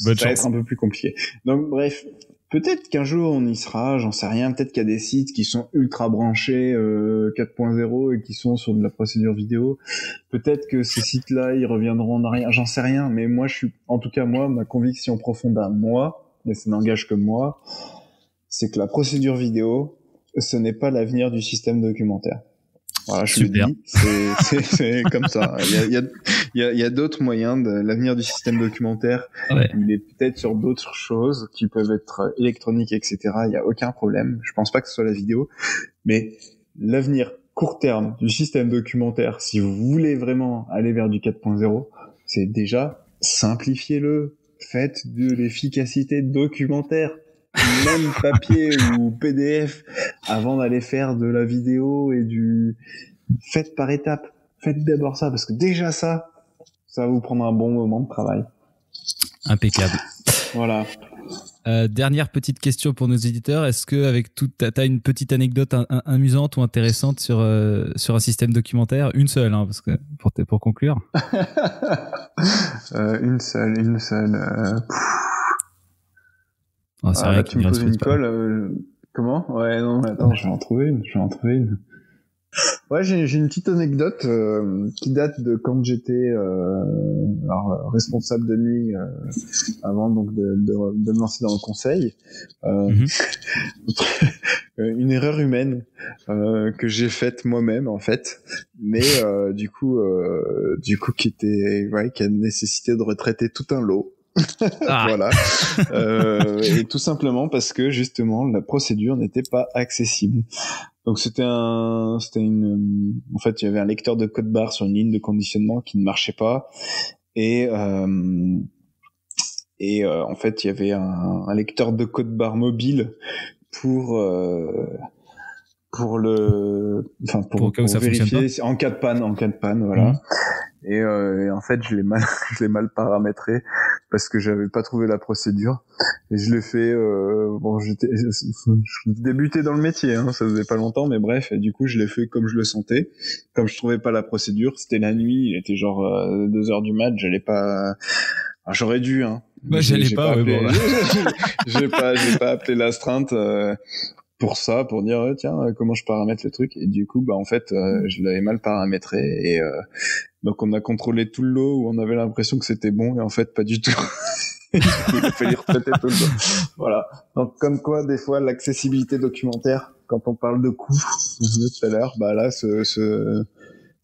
va être un peu plus compliqué. Donc bref, peut-être qu'un jour on y sera, j'en sais rien. Peut-être qu'il y a des sites qui sont ultra branchés 4.0 et qui sont sur de la procédure vidéo. Peut-être que ces sites-là, ils reviendront en arrière, j'en sais rien. Mais moi, ma conviction profonde à moi, et ça n'engage que moi, c'est que la procédure vidéo, ce n'est pas l'avenir du système documentaire. Voilà, je le dis, c'est comme ça. Il y a d'autres moyens de l'avenir du système documentaire. Ouais. Il est peut-être sur d'autres choses qui peuvent être électroniques, etc. Il y a aucun problème. Je pense pas que ce soit la vidéo, mais l'avenir court terme du système documentaire, si vous voulez vraiment aller vers du 4.0, c'est déjà simplifiez-le. Faites de l'efficacité documentaire. Même papier ou PDF avant d'aller faire de la vidéo et faites par étapes. Faites d'abord ça parce que déjà ça va vous prendre un bon moment de travail. Impeccable. Voilà. Dernière petite question pour nos éditeurs. Est-ce que avec t'as une petite anecdote amusante ou intéressante sur un système documentaire? Une seule, hein, parce que pour conclure. Une seule. Oh, c'est rien tu me poses une colle. Comment? Ouais, non, attends, je vais en trouver une. Ouais, j'ai une petite anecdote qui date de quand j'étais responsable de nuit avant donc de me lancer dans le conseil. Une erreur humaine que j'ai faite moi-même en fait, mais du coup qui a nécessité de retraiter tout un lot. Voilà. Et tout simplement parce que justement la procédure n'était pas accessible. Donc en fait il y avait un lecteur de code barre sur une ligne de conditionnement qui ne marchait pas et en fait il y avait un lecteur de code barre mobile pour vérifier en cas de panne voilà. Et en fait je l'ai mal paramétré parce que j'avais pas trouvé la procédure et je l'ai fait je débutais dans le métier hein, ça faisait pas longtemps mais bref et du coup je l'ai fait comme je le sentais, comme je trouvais pas la procédure, c'était la nuit, il était genre 2h du mat, j'allais pas. Alors, j'aurais dû hein. Bah, j'allais pas appelé... bon. j'ai pas appelé l'astreinte pour ça, pour dire tiens comment je paramètre le truc, et du coup bah en fait je l'avais mal paramétré et donc on a contrôlé tout le lot où on avait l'impression que c'était bon et en fait pas du tout. Il a fallu retraiter tout le lot. Voilà. Donc comme quoi des fois l'accessibilité documentaire, quand on parle de coûts tout à l'heure, bah là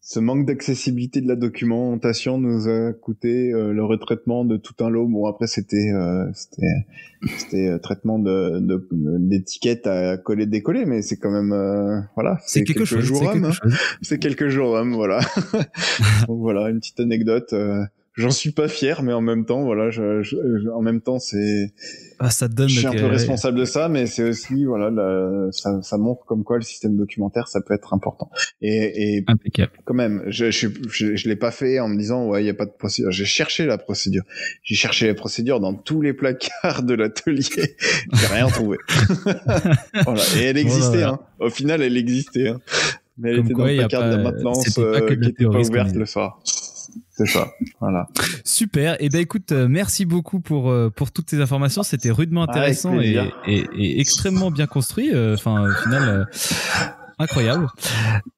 ce manque d'accessibilité de la documentation nous a coûté le retraitement de tout un lot. Bon après c'était traitement d'étiquettes à coller décoller, mais c'est quand même voilà. C'est quelque chose. C'est quelques jours voilà. Donc voilà une petite anecdote. J'en suis pas fier, mais en même temps, voilà, en même temps, c'est. Ça te donne. Je suis un peu responsable de ça, mais c'est aussi, voilà, ça montre comme quoi le système documentaire, ça peut être important. Et impeccable. Quand même, je l'ai pas fait en me disant, ouais, il y a pas de procédure. J'ai cherché la procédure. J'ai cherché les procédures dans tous les placards de l'atelier. J'ai rien trouvé. Voilà. Et elle existait, hein. Au final, elle existait, hein. Mais elle était dans le placard de la maintenance qui était pas ouverte le soir. C'est ça, voilà. Super. Et ben écoute, merci beaucoup pour toutes ces informations. C'était rudement intéressant et extrêmement bien construit. Enfin, au final, incroyable.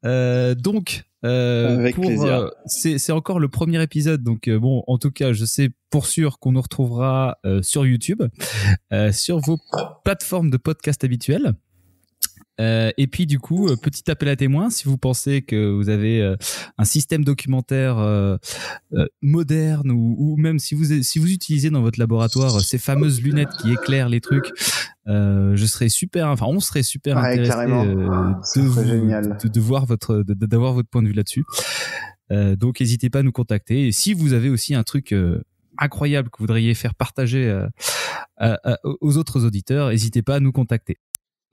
Donc, avec plaisir. C'est encore le premier épisode, donc bon, en tout cas, je sais pour sûr qu'on nous retrouvera sur YouTube, sur vos plateformes de podcast habituelles. Et puis du coup, petit appel à témoins, si vous pensez que vous avez un système documentaire moderne ou même si vous utilisez dans votre laboratoire ces fameuses lunettes qui éclairent les trucs, on serait super intéressé de voir d'avoir votre point de vue là-dessus. Donc n'hésitez pas à nous contacter. Et si vous avez aussi un truc incroyable que vous voudriez faire partager aux autres auditeurs, n'hésitez pas à nous contacter.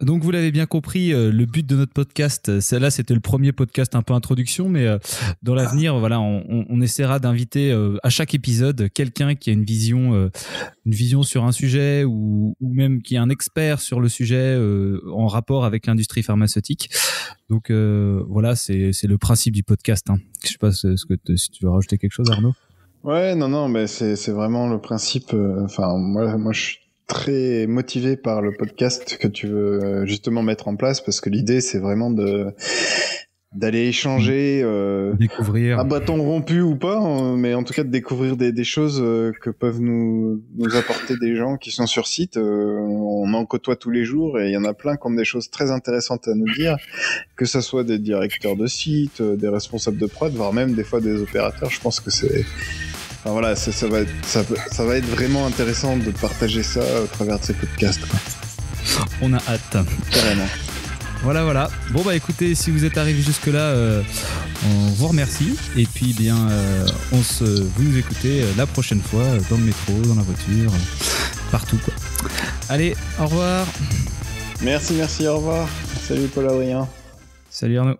Donc vous l'avez bien compris, le but de notre podcast, celle-là c'était le premier podcast un peu introduction, mais dans l'avenir, voilà, on essaiera d'inviter à chaque épisode quelqu'un qui a une vision sur un sujet ou même qui est un expert sur le sujet en rapport avec l'industrie pharmaceutique. Donc voilà, c'est le principe du podcast. Hein. Je sais pas si tu veux rajouter quelque chose, Arnaud. Ouais, non, mais c'est vraiment le principe. Enfin, moi je suis très motivé par le podcast que tu veux justement mettre en place, parce que l'idée c'est vraiment de d'aller échanger, découvrir à bâton rompu ou pas, mais en tout cas de découvrir des choses que peuvent nous apporter des gens qui sont sur site. On en côtoie tous les jours et il y en a plein qui ont des choses très intéressantes à nous dire, que ça soit des directeurs de site, des responsables de prod, voire même des fois des opérateurs. Je pense que c'est... Enfin voilà, ça va être vraiment intéressant de partager ça au travers de ces podcasts, quoi. On a hâte. Carrément. Voilà. Bon bah écoutez, si vous êtes arrivé jusque là, on vous remercie. Et puis bien, vous nous écoutez la prochaine fois dans le métro, dans la voiture, partout quoi. Allez, au revoir. Merci, au revoir. Salut Paul-Adrien. Salut Arnaud.